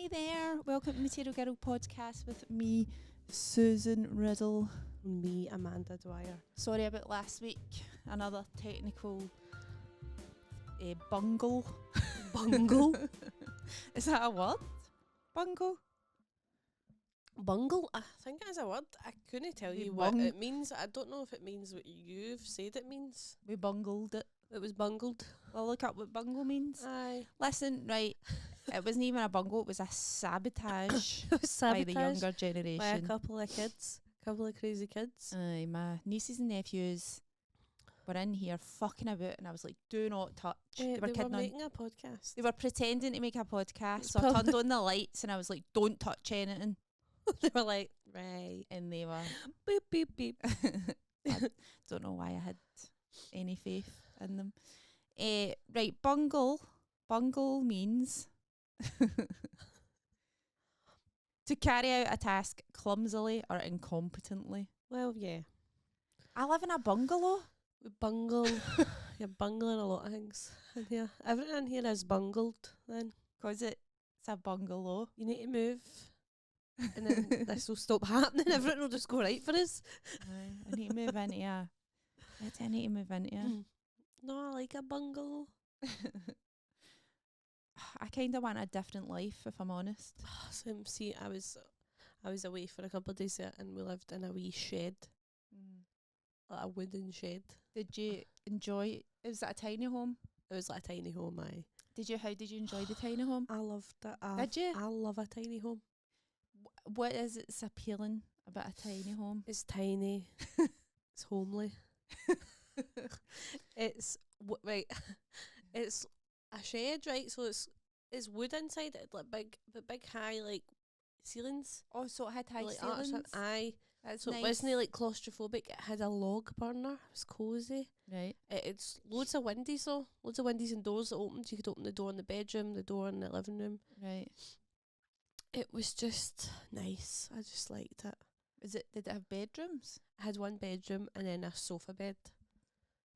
Hey there, welcome to Material Girl Podcast with me, Susan Riddell. Me, Amanda Dwyer. Sorry about last week, another technical bungle. Bungle? Is that a word? Bungle? Bungle? I think it is a word. I couldn't tell We you what bung- it means. I don't know if it means what you've said it means. We bungled it. It was bungled. Well, look up what bungle means. Aye. Listen, right, it wasn't even a bungle, it was a sabotage It was by the sabotaged younger by a generation. couple of kids. Couple of crazy kids. Aye, my nieces and nephews were in here fucking about, and I was like, do not touch. They were kidding on. making a podcast. They were pretending to make a podcast, It's so I turned probably- on the lights and I was like, don't touch anything. They were like, right. And they were, Beep, beep, beep. I don't know why I had any faith in them. Right, bungle. Bungle means to carry out a task clumsily or incompetently. Well, yeah. I live in a bungalow. We bungle. You're bungling a lot of things in here. Everything in here is bungled then. Because it's a bungalow. You need to move. And then this will stop happening. Everything will just go right for us. I need to move into a... I need to move into a... No, I like a bungalow. I kind of want a different life, if I'm honest. See, I was away for a couple of days there, and we lived in a wee shed, like a wooden shed. Did you enjoy? Was that a tiny home? It was like a tiny home. How did you enjoy the tiny home? I loved it. Did you? I love a tiny home. What is it's appealing about a tiny home? It's tiny. It's homely. It's right. It's a shed, right? So it's wood inside it, like big high like ceilings. Oh, so it had high Like arched ceilings. up. Aye. That's So nice. it wasn't like claustrophobic. It had a log burner. It was cosy. Right. It's loads of windies though. Loads of windies and doors that opened. You could open the door in the bedroom, the door in the living room. Right. It was just nice. I just liked it. Did it have bedrooms? I had one bedroom and then a sofa bed.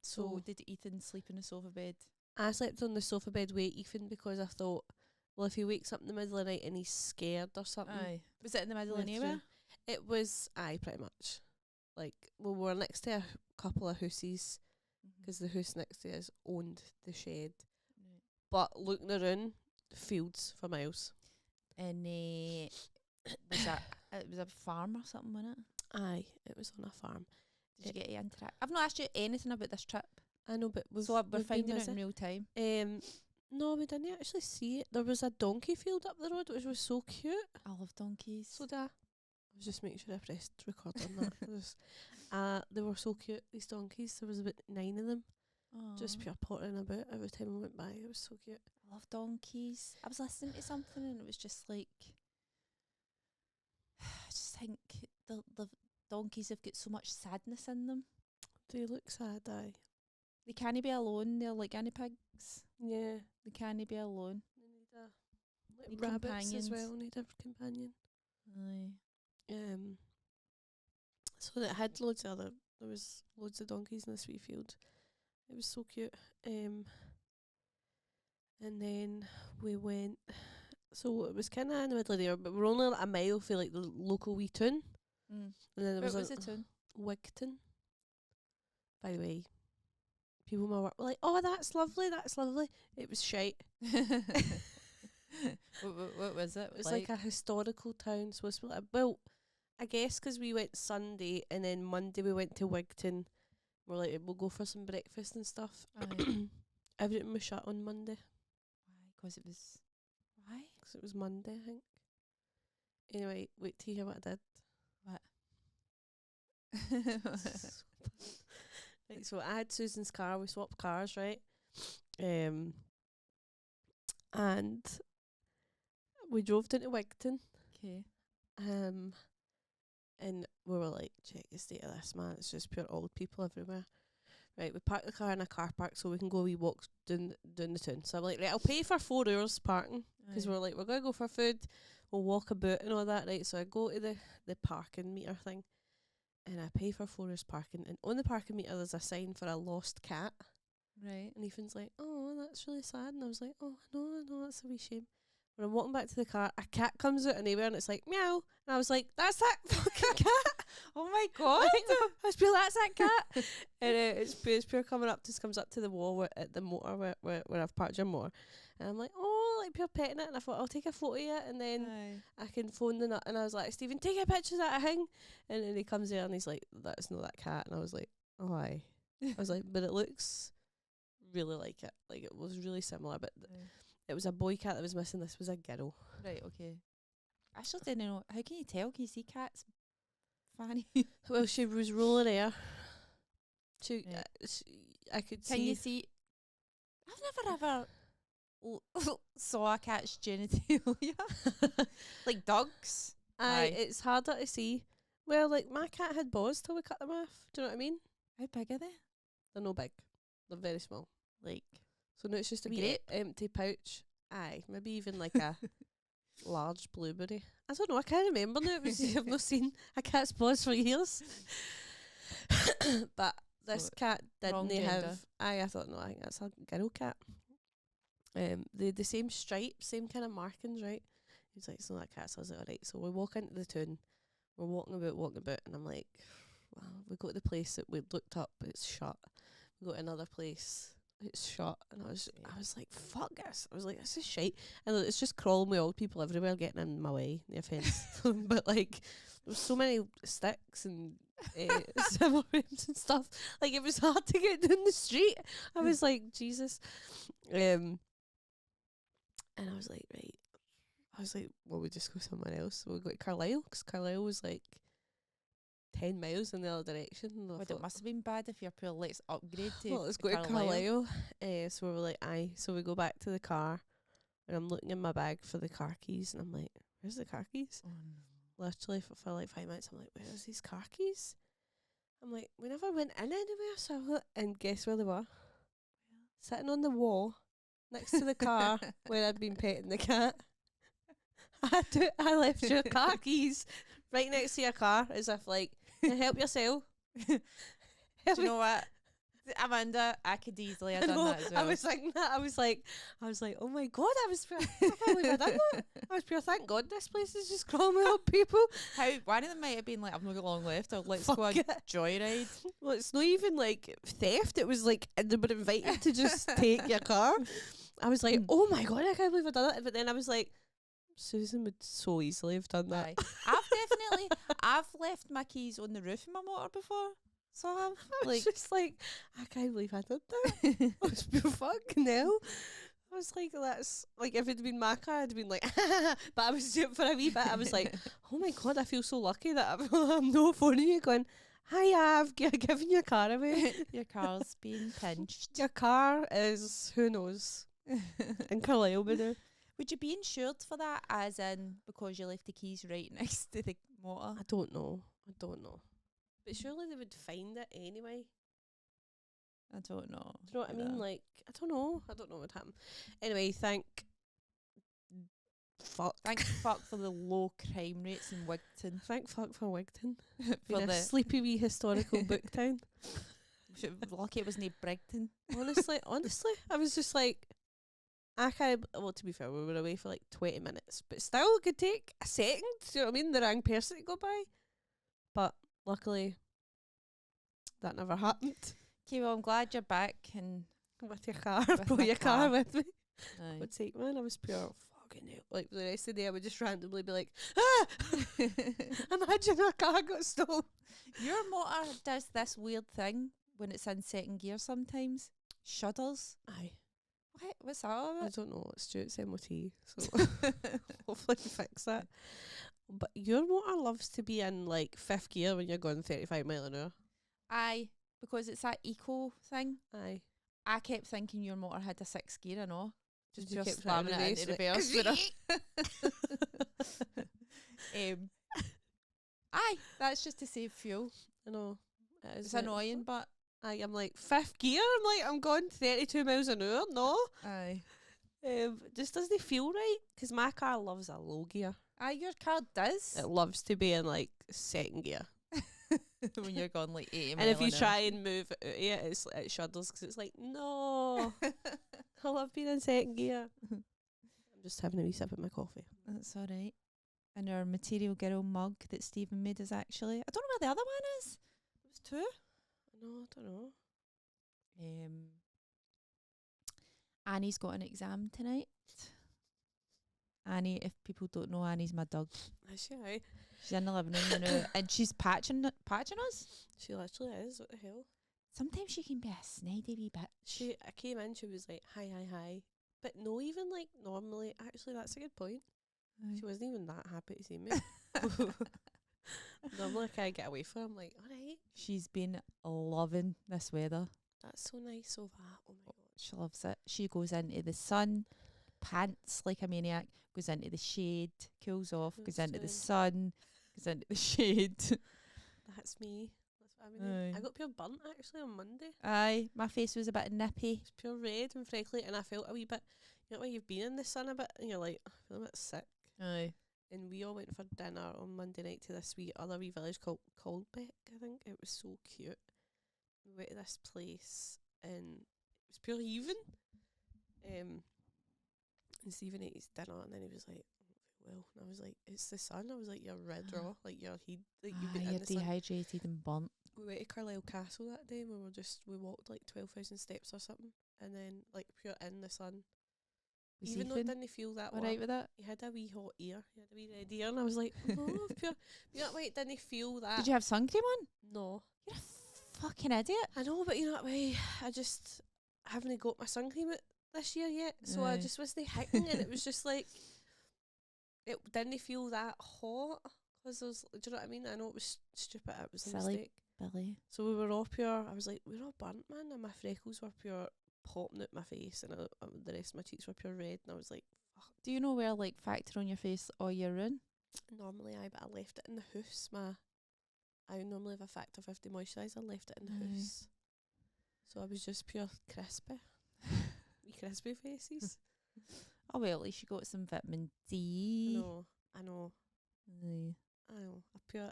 So So did Ethan sleep in a sofa bed? I slept on the sofa bed with Ethan because I thought, well, if he wakes up in the middle of the night and he's scared or something. Aye. Was it in the middle of with nowhere? It was, pretty much. Like, well, we were next to a couple of houses because the house next to us owned the shed. Right. But looking around, fields for miles. And was that it was a farm or something, wasn't it? Aye, it was on a farm. Did you get to interact? I've not asked you anything about this trip, I know, but so we're we've been finding it busy. in real time. No, we didn't actually see it. There was a donkey field up the road, which was so cute. I love donkeys. So I was just making sure I pressed record on that. They were so cute, these donkeys. There was about 9 of them, just Aw. pure pottering about every time I went by. It was so cute. I love donkeys. I was listening to something and it was just like, I just think the donkeys have got so much sadness in them. They look sad, aye. They can't be alone. They're like guinea pigs. Yeah. They can't be alone. They need Need rabbits as companions. well. Need a companion. Aye. So it had there was loads of donkeys in this wee field. It was so cute. And then we went, so it was kind of in the middle of there, but we're only like a mile for like the local wee town. Mm. And then there What was was a it tune? Wigton. By the way, people in my work were like, "Oh, that's lovely, that's lovely." It was shite. What was it? It was like a historical town. So it's like, well, I guess 'cause we went Sunday and then Monday we went to Wigton. We're like, we'll go for some breakfast and stuff. Aye. Everything was shut on Monday Why? Because it was. Why? 'cause it was Monday, I think. Anyway, wait to hear what I did. Right, so I had Susan's car. We swapped cars, right? And we drove down to Wigton. Okay. And we were like, check the state of this, man. It's just pure old people everywhere. Right, we parked the car in a car park so we can go a wee walk down the town. So I'm like, right, I'll pay for 4 hours parking because we're like, we're going to go for food. We'll walk about and all that, right? So I go to the parking meter thing and I pay for 4 hours parking. And on the parking meter, there's a sign for a lost cat. Right. And Ethan's like, oh, that's really sad. And I was like, oh, no, that's a wee shame. when I'm walking back to the car, a cat comes out of nowhere and it's like, meow. And I was like, that's that fucking cat. Oh my god. I was pure, that's that cat. And it's pure coming up, just comes up to the wall at the motor where I've parked your motor. And I'm like, oh, like pure petting it. And I thought, I'll take a photo of it and then I can phone the nut. And I was like, Stephen, take a picture of that thing. And then he comes there and he's like, that's not that cat. And I was like, oh, aye. I was like, but it looks really like it. Like, it was really similar, but it was a boy cat that was missing. This was a girl. Right, okay. I still didn't know. How can you tell? Can you see cats? Fanny. Well, she was rolling air. I could see. Can you see? I've never ever saw a cat's genitalia. Like dogs. Aye, it's harder to see. Well, like my cat had balls till we cut them off. Do you know what I mean? How big are they? They're no big. They're very small. Like, so now it's just a wee grape? empty pouch. Aye, maybe even like a large blueberry. I don't know. I can't remember now. It was, I've not seen a cat's paws for years. But this cat didn't have. I thought no. I think that's a girl cat. The same stripes, same kind of markings, right? He's like, it's not that cat. So I was like, alright. So we walk into the town. We're walking about, and I'm like, wow. We go to the place that we looked up. It's shut. We go to another place. It's shut. And I was like, fuck this. I was like, this is shite. And it's just crawling with old people everywhere getting in my way. No offence. But like, there was so many sticks and civil rooms and stuff. Like, it was hard to get down the street. I was like, Jesus. And I was like, right. I was like, well, we just go somewhere else. We'll go to Carlisle, because Carlisle was like 10 miles in the other direction. But it must have been bad if you're poor. Let's upgrade to well, let's go to Carlisle. So we were like, aye. So we go back to the car, and I'm looking in my bag for the car keys, and I'm like, where's the car keys? Oh, no. Literally for like 5 minutes, I'm like, where's these car keys? I'm like, we never went in anywhere. So I looked, and guess where they were? Sitting on the wall next to the car where I'd been petting the cat. I left your car keys right next to your car, as if like, help yourself. Do you know what, Amanda? I could easily have done that as well. I was thinking that. I was like, oh my god, I can't believe I done that. I was pure, thank God this place is just crawling with old people. How one of them might have been like, I've not got long left, or let's go on joyride. Well, it's not even like theft. It was like they were invited to just take your car. I was like, oh my god, I can't believe I done it. But then I was like, Susan would so easily have done that. I've left my keys on the roof of my motor before. So I've I was just like, I can't believe I did that. I was pure fucking hell. I was like, that's like, if it had been my car, I'd have been like, but I was doing it for a wee bit. I was like, oh my god, I feel so lucky that I'm not phoning you going, hi, I've given your car away. Your car's being pinched. Your car is, who knows, in Carlisle, by now. Would you be insured for that, as in because you left the keys right next to the motor? I don't know. But surely they would find it anyway. I don't know. Do you know what I mean? Like, I don't know what would happen. Anyway, thank fuck for the low crime rates in Wigton. Thank fuck for Wigton. For the sleepy wee historical book town. Lucky it wasn't Brigton. Honestly, I was just like, well, to be fair, we were away for like 20 minutes, but still it could take a second, do you know what I mean, the wrong person to go by. But luckily, that never happened. Okay, well, I'm glad you're back and with your car, brought your car with me. Aye. Would take, man, I was pure fucking hell. Like, the rest of the day, I would just randomly be like, ah! Imagine a car got stolen. Your motor does this weird thing when it's in second gear sometimes. Shudders. Aye. What? What's that all about? I don't know. It's Stuart's MOT, so hopefully we fix that. But your motor loves to be in like 5th gear when you're going 35 mile an hour. Aye, because it's that eco thing. Aye. I kept thinking your motor had a 6th gear and all. Just kept slamming it into reverse. Aye, that's just to save fuel. I know. It's annoying, but I'm like 5th gear. I'm going 32 miles an hour. No. Aye. Just doesn't feel right, because my car loves a low gear. Aye, your car does. It loves to be in like 2nd gear. When you're going like 80 and if you try and move it out of it, it shudders, because it's like, no. I love being in 2nd gear. I'm just having a wee sip of my coffee. That's all right. And our Material Girl mug that Stephen made is actually... I don't know where the other one is. It was 2. No, I don't know. Annie's got an exam tonight. Annie, if people don't know, Annie's my dog. Is she? Aye. She's in the living room now, and she's patching us. She literally is. What the hell? Sometimes she can be a snidey wee bitch. I came in, she was like, hi, hi, hi. But no, even like normally, actually, that's a good point. Aye. She wasn't even that happy to see me. Normally, I can't get away from. I'm like, all right. She's been loving this weather. That's so nice of her. Oh my god. She loves it. She goes into the sun, pants like a maniac, goes into the shade, cools off, goes into the sun, goes into the shade. That's me. That's what I'm doing. Aye. I got pure burnt actually on Monday. Aye, my face was a bit nippy. It's pure red and freckly, and I felt a wee bit. You know when you've been in the sun a bit, and you're like, I feel a bit sick. Aye. And we all went for dinner on Monday night to this other wee village called Coldbeck, I think. It was so cute. We went to this place and it was pure heaving. And Stephen ate his dinner and then he was like, well, and I was like, it's the sun. I was like, you're red raw, like you're you've been in you're the sun. dehydrated and burnt. We went to Carlisle Castle that day and we walked like 12,000 steps or something, and then like pure in the sun. Even though it didn't feel that all warm. right with that? He had a wee hot ear. He had a wee red ear, and I was like, oh, pure. You know what way it didn't feel that. Did you have sun cream on? No. You're a fucking idiot. I know, but you know what way, I haven't got my sun cream this year yet, so I just wasn't hitting, and it was just like, it didn't feel that hot, because do you know what I mean? I know it was stupid, it was a mistake. Billy. So we were all pure, I was like, we're all burnt, man, and my freckles were pure popping out my face, and the rest of my cheeks were pure red, and I was like, fuck. Do you know where like factor on your face all year round? Normally but I left it in the house. I normally have a Factor 50 moisturiser, left it in the house. So I was just pure crispy. Wee crispy faces. Oh well, at least you got some vitamin D. I know. Aye. I know.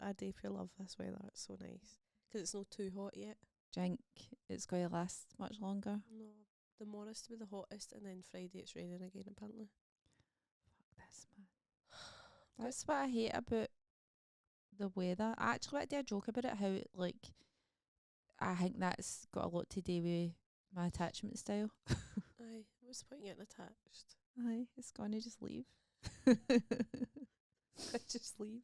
I do pure love this weather. It's so nice. 'Cause it's not too hot yet. Drink, it's going to last much longer. No. Tomorrow's to be the hottest, and then Friday it's raining again apparently. Fuck this, man. That's what I hate about the weather. I actually want to do a joke about it, how like I think that's got a lot to do with my attachment style. Aye. What's the point in getting attached? Aye, it's gonna just leave. Just leave.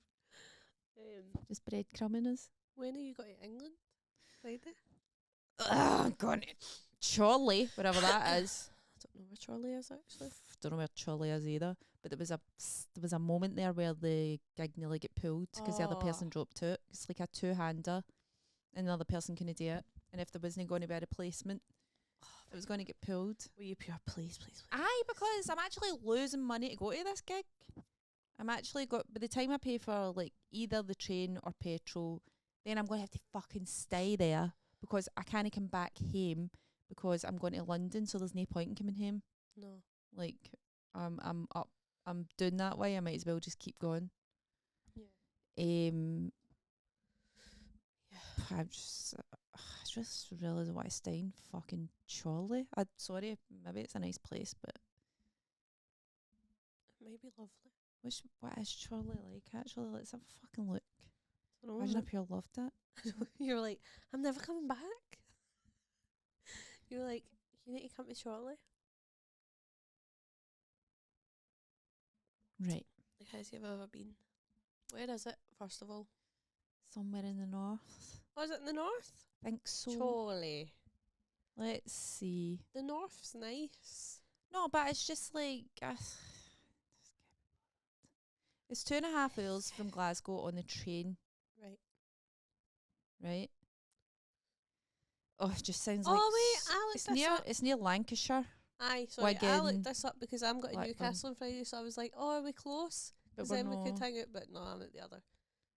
Just breadcrumbing us. When are you going to England? Friday? Gone Charlie, wherever that is. I don't know where Charlie is actually. Don't know where Charlie is either. But there was a moment there where the gig nearly get pulled because the other person dropped out. It's like a two-hander, and the other person couldn't do it. And if there wasn't going to be a replacement, it was going to get pulled. Will you pure please? Aye, because I'm actually losing money to go to this gig. I'm actually by the time I pay for like either the train or petrol, then I'm going to have to fucking stay there because I can't come back home because I'm going to London, so there's no point in coming home. No. Like, I'm doing that way. I might as well just keep going. Yeah. I just realised why staying fucking Charlie. Sorry, maybe it's a nice place, but It may be lovely. What is Charlie like? Actually, let's have a fucking look. I don't know. Imagine if you loved it. You're like, I'm never coming back. You're like, you need to come to Charlie. Right. Like, has you ever been? Where is it, first of all? Somewhere in the north. Oh, is it in the north? Think so. Charlie. Let's see. The north's nice. No, but it's just like it's 2.5 hours from Glasgow on the train. Right. Right. Oh, it just sounds like. Oh wait, I looked this up. It's near Lancashire. Aye, sorry, I Wigan, looked this up because I'm going to Blackburn. Newcastle on Friday, so I was like, oh, are we close? But Because we're then we could not. hang out, but no, I'm at the other.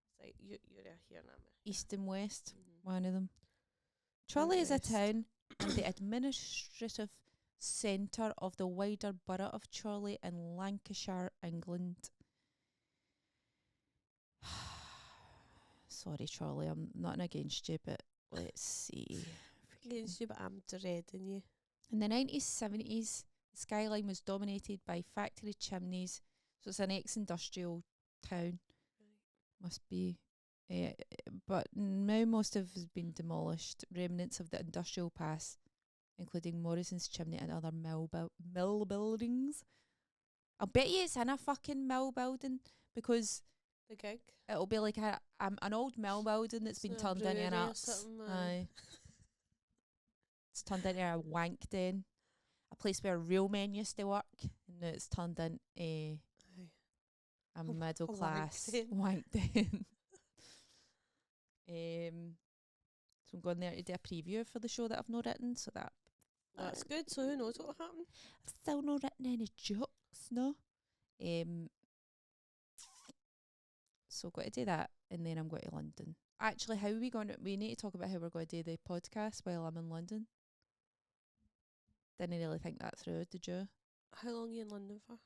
It's like, you're here and I'm at. East and West. Mm-hmm. One of them. Charlie is a West. town and the administrative centre of the wider borough of Charlie in Lancashire, England. Sorry, Charlie, I'm not against you, but let's see. Against you, but I'm dreading you. In the 90s, 70s, The skyline was dominated by factory chimneys, so it's an ex-industrial town. Must be. But now most of it has been demolished. Remnants of the industrial past, including Morrison's chimney and other mill buildings. I'll bet you it's in a fucking mill building because The gig. it'll be like an old mill building that's been It's a turned into an brewery or arts. something, Aye. It's turned into a wank den. A place where real men used to work. And now it's turned into Aye. a middle wank class den. wank den. So I'm going there to do a preview for the show that I've not written, so That's good. So who knows what will happen? I've still not written any jokes, no. So got to do that, and then I'm going to London. Actually, how are we going to... We need to talk about how we're going to do the podcast while I'm in London. Didn't really think that through, did you? How long are you in London for?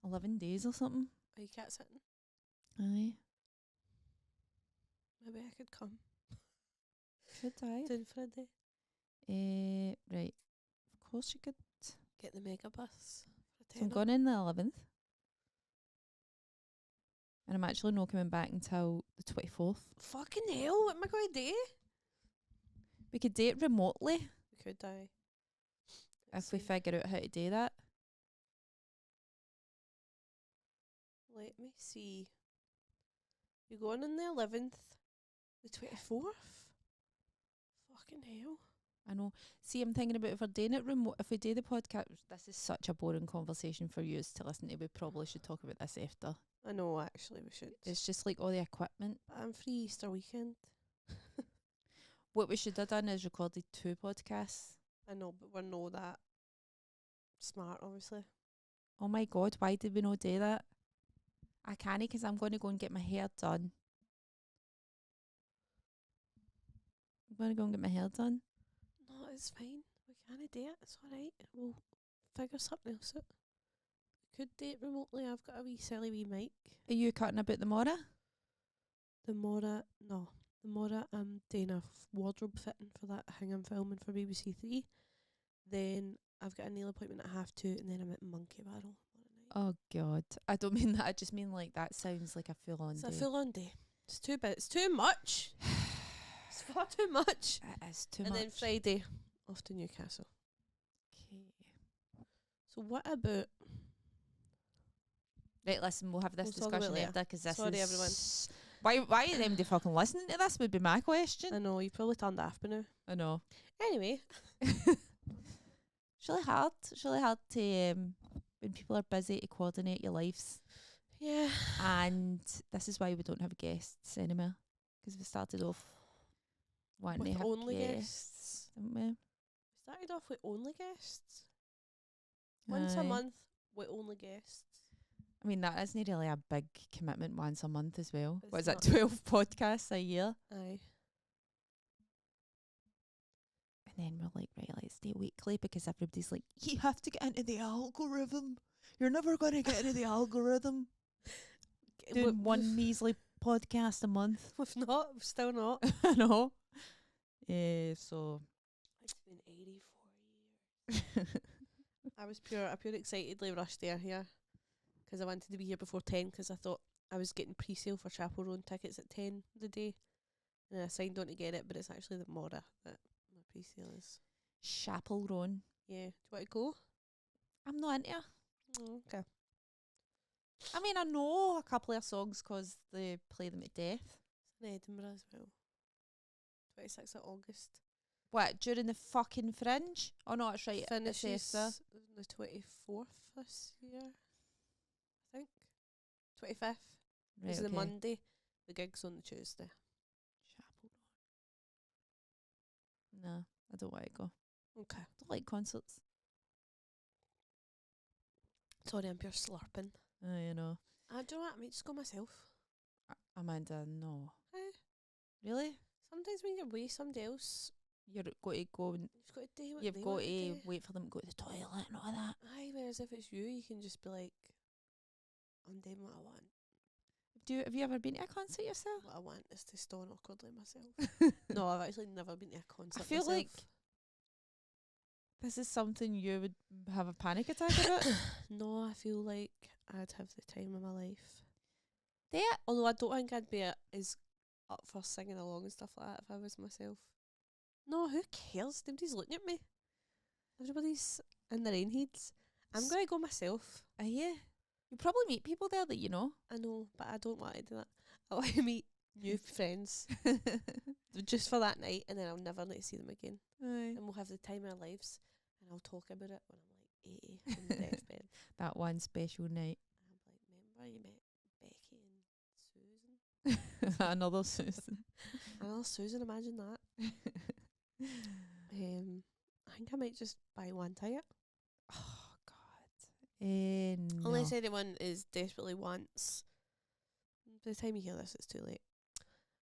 11 days or something. Are you cat sitting? Aye. Maybe I could come. Should I? Down for a day. Right. Of course you could. Get the mega bus. So I'm going in the 11th. And I'm actually not coming back until the 24th. Fucking hell, what am I going to do? We could do it remotely We could die. if we figure out how to do that. Let me see. You're going on the 11th, the 24th? Fucking hell. I know. See, I'm thinking about if we're doing it remote, if we do the podcast, this is such a boring conversation for you to listen to. We probably should talk about this after. I know, actually, we should. It's just like all the equipment. But I'm free Easter weekend. What we should have done is recorded 2 podcasts. I know, but we're not that smart, obviously. Oh my God, why did we not do that? I can't because I'm going to go and get my hair done. I'm going to go and get my hair done. No, it's fine. We can't do it. It's alright. We'll figure something else out. We could do it remotely. I've got a wee silly wee mic. Are you cutting about the Mora? The Mora, I'm doing a wardrobe fitting for that thing I'm filming for BBC 3. Then I've got a nail appointment at 2:30, and then I'm at Monkey Barrel. Oh God, I don't mean that. I just mean like that sounds like a full on It's day. a full on day. It's too much. It's far too much. It is too And much. then Friday, off to Newcastle. Okay. So what about... Right, listen, we'll have this We'll talk about discussion later. after because this Sorry, is... everyone. Why are them fucking listening to this would be my question. I know, you probably turned off by now. I know. Anyway. It's really hard. It's really hard to... when people are busy to coordinate your lives. Yeah. And this is why we don't have guests anymore. Because we started off wanting With to have only guests. Didn't we? We started off with only guests. Once a Aye. month with only guests. I mean, that isn't really a big commitment once a month as well. It's What is that, not. 12 podcasts a year? Aye. And then we're like, right, let's do it weekly because everybody's like, you have to get into the algorithm. You're never going to get into the algorithm. Doing one measly podcast a month. We've not. We've still not. I know. So... It's been 84 years. I was pure excitedly rushed there here. Because I wanted to be here before 10 because I thought I was getting pre-sale for Chapel Roan tickets at 10 the day. And I signed on to get it, but it's actually the Mora that my pre-sale is. Chapel Roan. Yeah. Do you want to go? I'm not into it. Oh, okay. I mean, I know a couple of songs 'cause they play them to death. It's in Edinburgh as well. 26th of August. What, during the fucking Fringe? Oh no, it's right. It's Finishes after. the 24th this year. I think. 25th Right, is the okay. Monday. The gig's on the Tuesday. Chapel Roan. No, I don't want to go. Okay. I don't like concerts. Sorry, I'm pure slurping. You know. I do you know what? I might just go myself. Amanda, no. Eh. Really? Sometimes when you're with somebody else, You're got to go and you've got to do what you've they got want to do. wait for them to go to the toilet and all that. Aye, whereas if it's you can just be like, I'm doing what I want. Have you ever been to a concert yourself? What I want is to stone awkwardly myself. No, I've actually never been to a concert I feel myself. like This is something you would have a panic attack about. No, I feel like I'd have the time of my life. There, Although I don't think I'd be as up for singing along and stuff like that if I was myself. No, who cares? Nobody's looking at me. Everybody's in their own heads. I'm going to go myself. are you? You probably meet people there that you know. I know, but I don't want to do that. I want to meet new friends just for that night, and then I'll never need to see them again. Aye. And we'll have the time of our lives, and I'll talk about it when I'm like 80 on the deathbed. That one special night. And I'm like, remember you met Becky and Susan? Another Susan. Another Susan, imagine that. I think I might just buy one ticket. Oh God. No. Unless anyone is desperately wants. By the time you hear this, it's too late.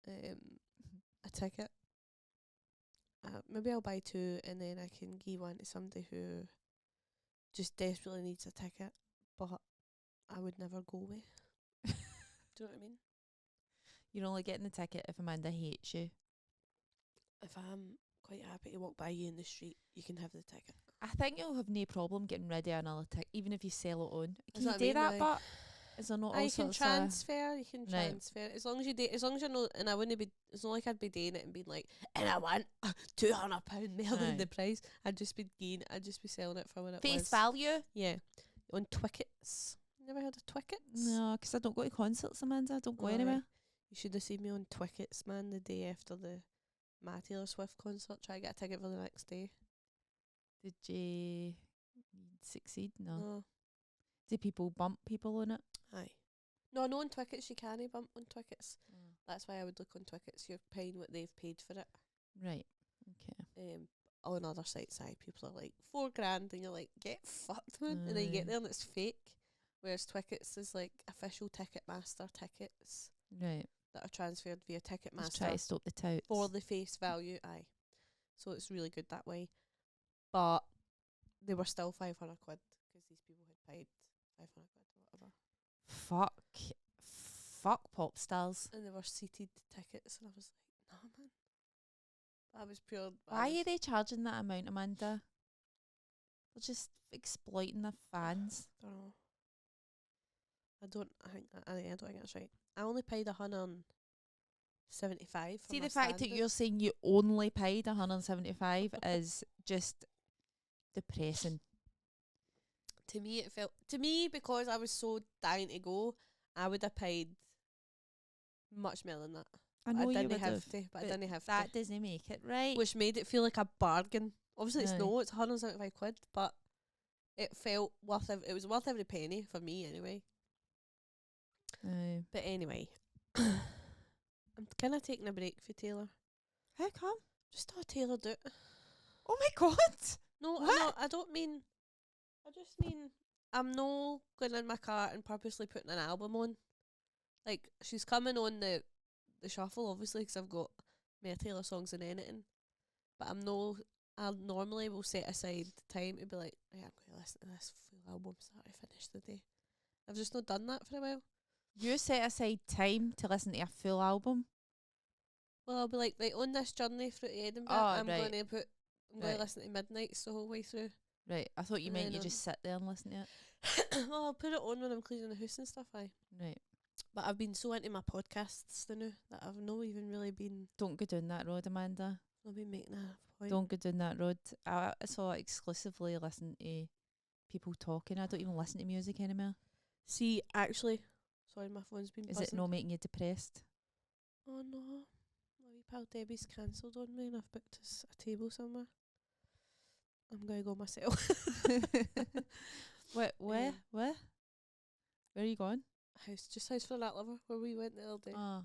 A ticket. Maybe I'll buy two, and then I can give one to somebody who just desperately needs a ticket, but I would never go with. Do you know what I mean? You're only getting the ticket if Amanda hates you. If I'm quite happy to walk by you in the street, you can have the ticket. I think you'll have no problem getting rid of another ticket, even if you sell it on. Can That's you what I do mean, that? like- But is there not all You can sorts of... transfer. You can Right. transfer as long as you as long as you're not. And I wouldn't be. It's not like I'd be doing it and being like, and I want £200 more Aye. than the price. I'd just be selling it for what it Face was. value? Yeah, on Twickets. Never heard of Twickets? No, because I don't go to concerts, Amanda. I don't go Alright. anywhere. You should have seen me on Twickets, man. The day after my Taylor Swift concert, try to get a ticket for the next day. Did you succeed? No. No, Did people bump people on it? aye. No, on Twickets you can't bump on Twickets. That's why I would look on Twickets. You're paying what they've paid for it. Right. Okay. On other sites, people are like $4,000, and you're like, get fucked, man. And then you get Aye. there and it's fake. Whereas Twickets is like official Ticketmaster tickets Right. that are transferred via Let's Ticketmaster try to stop the touts. for the face value. Aye, so it's really good that way. But they were still 500 quid because these people had paid 500 quid or whatever, Fuck pop stars. and they were seated tickets, and I was like, no, man. That was pure. Why are they charging that amount, Amanda? They're just exploiting the fans. I don't think that's right. I only paid 175. See, the fact that you're saying you only paid 175 is just depressing. To me, because I was so dying to go, I would have paid much more than that. I know you didn't would have have, to, but I but didn't have that to. doesn't make it right. Which made it feel like a bargain. Obviously, it's Aye. no, it's 175 quid, but it felt worth it was worth every penny for me anyway. Aye. But anyway, I'm kind of taking a break for Taylor. How come? Just not Taylor do it. Oh my God! No, What? I don't mean. I just mean I'm no going in my car and purposely putting an album on. Like, she's coming on the shuffle, obviously, because I've got more Taylor songs than anything. But I normally will set aside time to be like, yeah, I'm going to listen to this full album start to finish the day. I've just not done that for a while. You set aside time to listen to a full album. Well, I'll be like, right, on this journey through to Edinburgh, Oh, I'm right. going to Right. listen to Midnights the whole way through. Right, I thought you And meant then you just sit there and listen to it. Well, I'll put it on when I'm cleaning the house and stuff, aye. Right. But I've been so into my podcasts now that I've not even really been Don't go down that road, Amanda. making a point. Don't go down that road. I saw exclusively listen to people talking. I don't even listen to music anymore. See, actually, sorry, my phone's been Is buzzing. it not making you depressed? Oh no, my wee pal Debbie's cancelled on me and I've booked us a table somewhere. I'm going to go myself. Where? Um, Where are you going? House for that lover where we went the other day. Oh,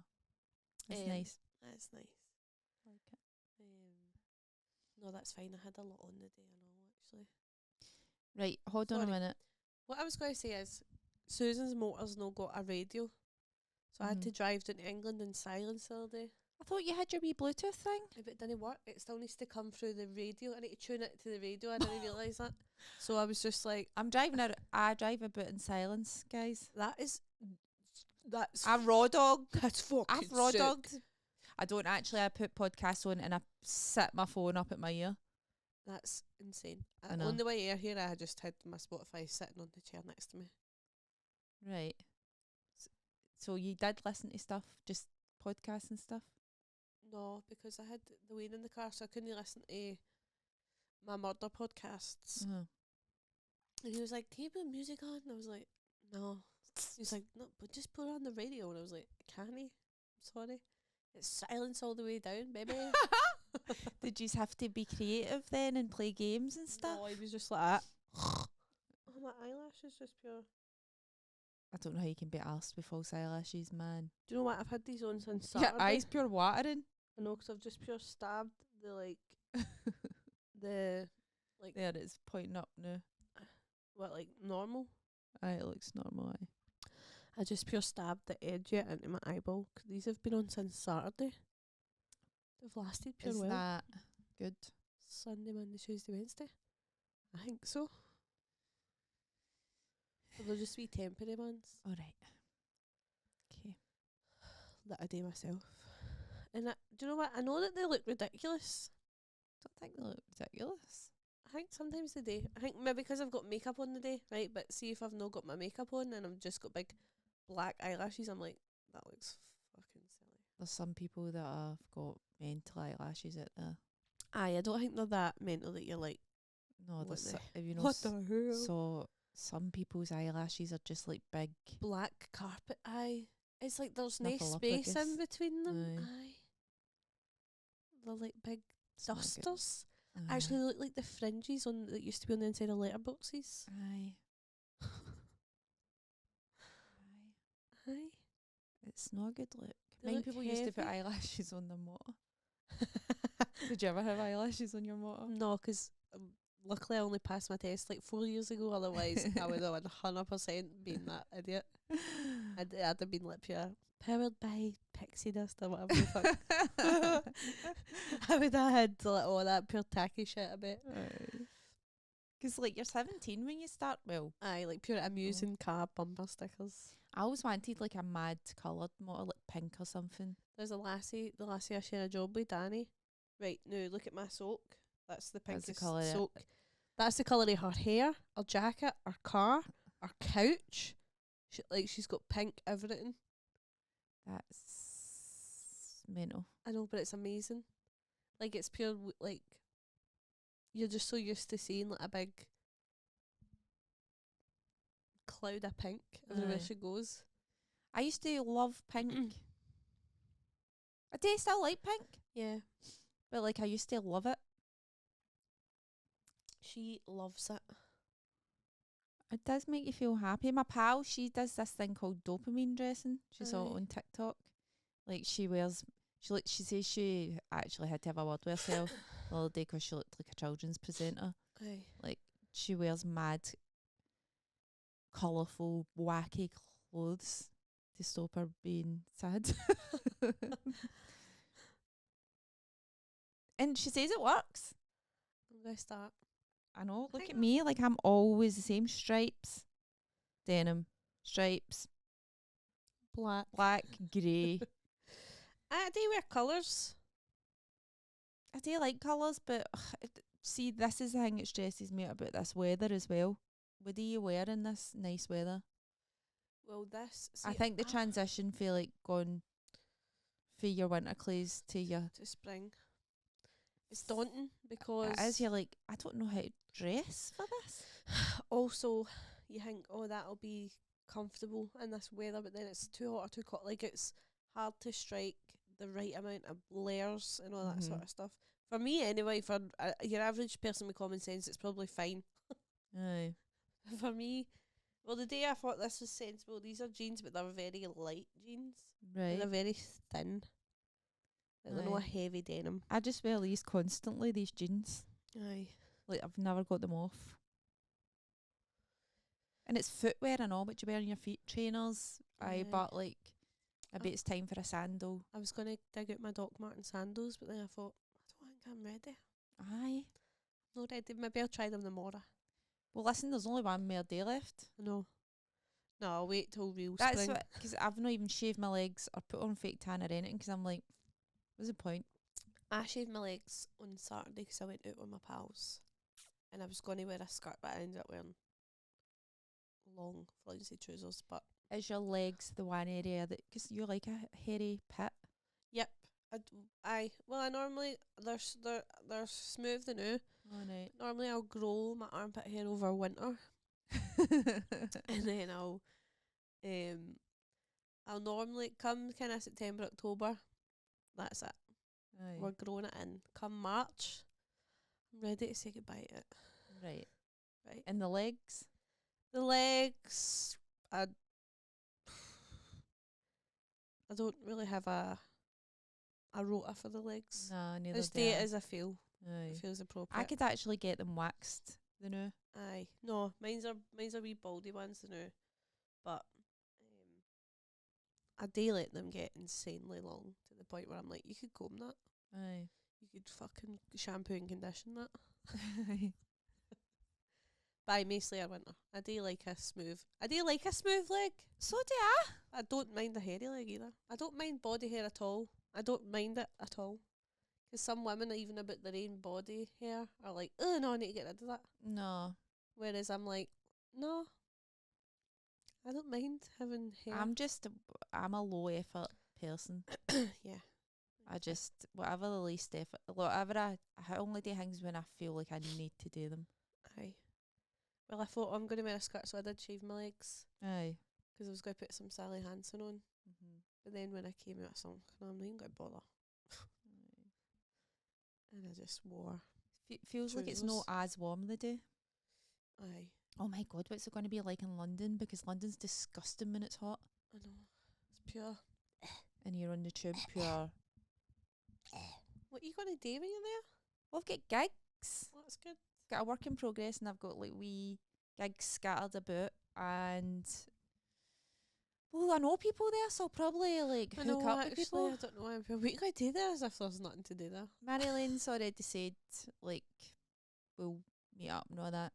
that's nice. That's nice. Like it. No, that's fine. I had a lot on the day and all, actually. Right, hold on a Sorry. minute. What I was going to say is, Susan's motor's not got a radio, so I had to drive down to England in silence the other day. I thought you had your wee Bluetooth thing. If it didn't work, it still needs to come through the radio. I need to tune it to the radio. I didn't realise that. So I was just like, I'm driving out. I drive about in silence, guys. that's I raw dog. that's fucking I've raw sick. dogged. I don't actually. I put podcasts on and I sit my phone up at my ear. That's insane. I know. On the way here, I just had my Spotify sitting on the chair next to me. Right. So you did listen to stuff, just podcasts and stuff? No, because I had the Wayne in the car, so I couldn't listen to my murder podcasts. Uh-huh. And he was like, "Can you put music on?" And I was like, "No." He's like, "No, but just put it on the radio." And I was like, "Can he? I'm sorry. It's silence all the way down, baby." Did you have to be creative then and play games and stuff? No, he was just like that. Oh, my eyelash is just pure. I don't know how you can be asked with false eyelashes, man. Do you know what? I've had these on since Your Saturday. eyes pure watering. I know, 'cause I've just pure stabbed the There, it's pointing up now. normal. Aye, it looks normal. Aye. I just pure stabbed the edge yet into my eyeball. 'Cause these have been on since Saturday. They've lasted pure Is well. that good? Sunday, Monday, Tuesday, Wednesday. I think so. So they'll just be temporary ones All right. Okay. that I do myself. And do you know what? I know that they look ridiculous. Don't think they look ridiculous. I think sometimes they do. I think maybe because I've got makeup on the day, right? But see if I've not got my makeup on and I've just got big black eyelashes, I'm like, that looks fucking silly. There's some people that have got mental eyelashes out there. Aye, I don't think they're that mental that you're like, No, what there's the, if you know. what the hell? So some people's eyelashes are just like big. Black carpet eye. It's like there's no space in Snuffleupagus. between them. Aye. Aye. They're like big It's not good. dusters. Aye. Actually, they look like the fringes on that used to be on the inside of letterboxes. Aye. Aye. Aye. It's not a good look. They Mine look people used to put heavy. eyelashes on their motor. Did you ever have eyelashes on your motor? No, 'cause luckily I only passed my test like 4 years ago. Otherwise, I would have 100% been that idiot. I'd have been like pure powered by pixie dust or whatever the fuck. I would have had like all that pure tacky shit a bit. Because like you're 17 when you start. Well, Aye, like pure amusing car bumper stickers. I always wanted like a mad coloured motor, like pink or something. There's the lassie I share a job with, Danny. Right, now look at my sock. That's the That's the pinkest colour, yeah. sock. That's the colour of her hair, her jacket, her car, her couch. She's got pink everything. That's mental. I know, but it's amazing. Like, it's pure, like, you're just so used to seeing like a big cloud of pink everywhere Aye. she goes. I used to love pink. I do still like pink, Yeah. but like I used to love it. She loves it. It does make you feel happy. My pal, she does this thing called dopamine dressing. She's all Aye. on TikTok. Like she says she actually had to have a word with herself the other day 'cause she looked like a children's presenter. Aye. Like she wears mad, colourful, wacky clothes to stop her being sad. And she says it works. I'm going to start. I know. Look Hang at on. me. Like I'm always the same stripes, denim, stripes, Black. black, grey. I do wear colours. I do like colours, but see, this is the thing that stresses me out about this weather as well. What do you wear in this nice weather? Well, this... I think the transition for like going for your winter clothes to your... to spring. It's daunting because... It is, you're like, I don't know how to dress for this. Also, you think, oh, that'll be comfortable in this weather, but then it's too hot or too cold. Like, it's hard to strike the right amount of layers and all that sort Mhm. of stuff. For me, anyway, for your average person with common sense, it's probably fine. Aye. For me, well, the day I thought this was sensible, these are jeans, but they're very light jeans. Right. They're very thin. Like, they're not a Aye. heavy denim. I just wear these constantly, these jeans. Aye. Like, I've never got them off. And it's footwear and all, but you wear on your feet trainers. Aye, Aye. but like, maybe it's time for a sandal. I was going to dig out my Doc Marten sandals, but then I thought, I don't think I'm ready. Aye. Not ready. Maybe I'll try them tomorrow. Well, listen, there's only one more day left. No. No, I'll wait till real That's spring. what, because I've not even shaved my legs or put on fake tan or anything, because I'm like, what's the point? I shaved my legs on Saturday because I went out with my pals, and I was going to wear a skirt, but I ended up wearing long flimsy trousers. But Is your legs the one area that, because you're like a hairy pit? yep, I normally they're smooth now. Oh, no. Normally I'll grow my armpit hair over winter, and then I'll normally come kind of September, October. That's it. Aye. We're growing it in. Come March, I'm ready to say goodbye to it. Right. Right. And the legs? The legs, I don't really have a rota for the legs. No, I neither just do stay it I. as I feel. Aye. It feels appropriate. I could actually get them waxed, the new. Aye. No, mine's are wee baldy ones now. But I do let them get insanely long to the point where I'm like, you could comb that. Aye. You could fucking shampoo and condition that. Aye. But I mostly are winter. I do like a smooth leg. So do I. I don't mind a hairy leg either. I don't mind body hair at all. I don't mind it at all. Because some women, even about their own body hair, are like, oh no, I need to get rid of that. No. Whereas I'm like, no, I don't mind having hair. I'm a low effort person. Yeah. I just, whatever the least effort, whatever I only do things when I feel like I need to do them. Aye. Well, I thought I'm going to wear a skirt, so I did shave my legs. Aye. Because I was going to put some Sally Hansen on. Mm-hmm. But then when I came out, I was like, no, I'm not even going to bother. And I just wore. Feels like it's not as warm the day. Aye. Oh my god, what's it going to be like in London? Because London's disgusting when it's hot. I know. It's pure. And you're on the tube, pure. What are you going to do when you're there? Well, I've got gigs. Well, that's good. Got a work in progress, and I've got like wee gigs scattered about, and well, I know people there, so I'll probably like I hook know, up actually, with people. I don't know. What are you going to do there as if there's nothing to do there? Marilyn's already said like we'll meet up and all that.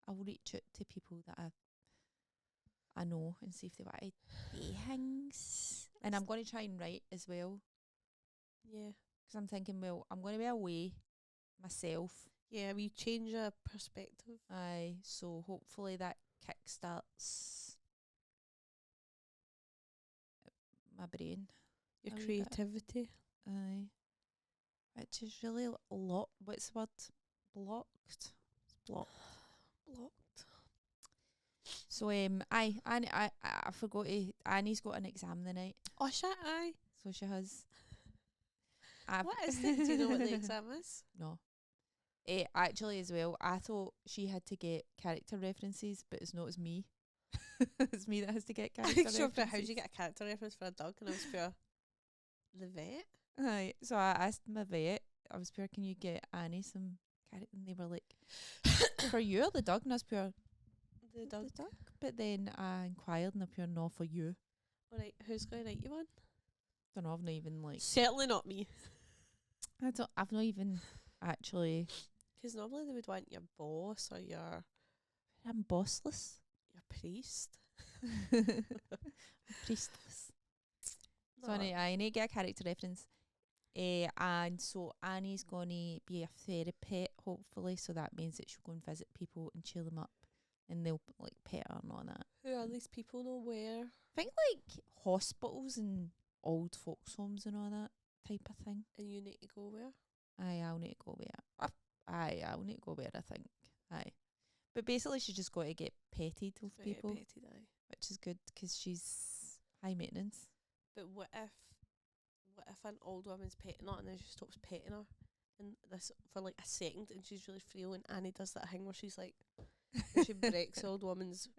I'll reach out to people that I know and see if they want to do things. And I'm going to try and write as well. Yeah. Because I'm thinking, well, I'm going to be away myself. Yeah, we change our perspective. Aye, so hopefully that kickstarts my brain. Your a wee bit. creativity. Aye. Which is really a lot. What's the word? Blocked. It's blocked. Blocked. So I forgot Annie's got an exam the night. Oh shit, aye. So she has. What is it? Do you know what the exam is? No. Actually, as well, I thought she had to get character references, but it's not as me. It's me that has to get character references. How do you get a character reference for a dog? And I was pure, the vet? Aye, so I asked my vet, I was pure, can you get Annie some character? And they were like, for you or the dog? And I was pure, The dog. the dog. But then I inquired and they're pure, no, for you. Alright, who's going to write you one? Don't know, I've not even like, Certainly not me. I've not even actually. Because normally they would want your boss or your I'm bossless. priest. Priestless. So No. I need to get a character reference. And so Annie's going to be a fairy pet, hopefully. So that means that she'll go and visit people and cheer them up. And they'll like pet her and all that. Who are these people? Know where? I think like hospitals and old folks' homes and all that type of thing. And you need to go where? I'll need to go where. I'll need to go where I think. Aye. But basically she's just got to get petted with Very people. petted, aye. Which is good because she's high maintenance. But what if an old woman's petting her and then she stops petting her and this for like a second and she's really frail and Annie does that thing where she's like where she breaks the old woman's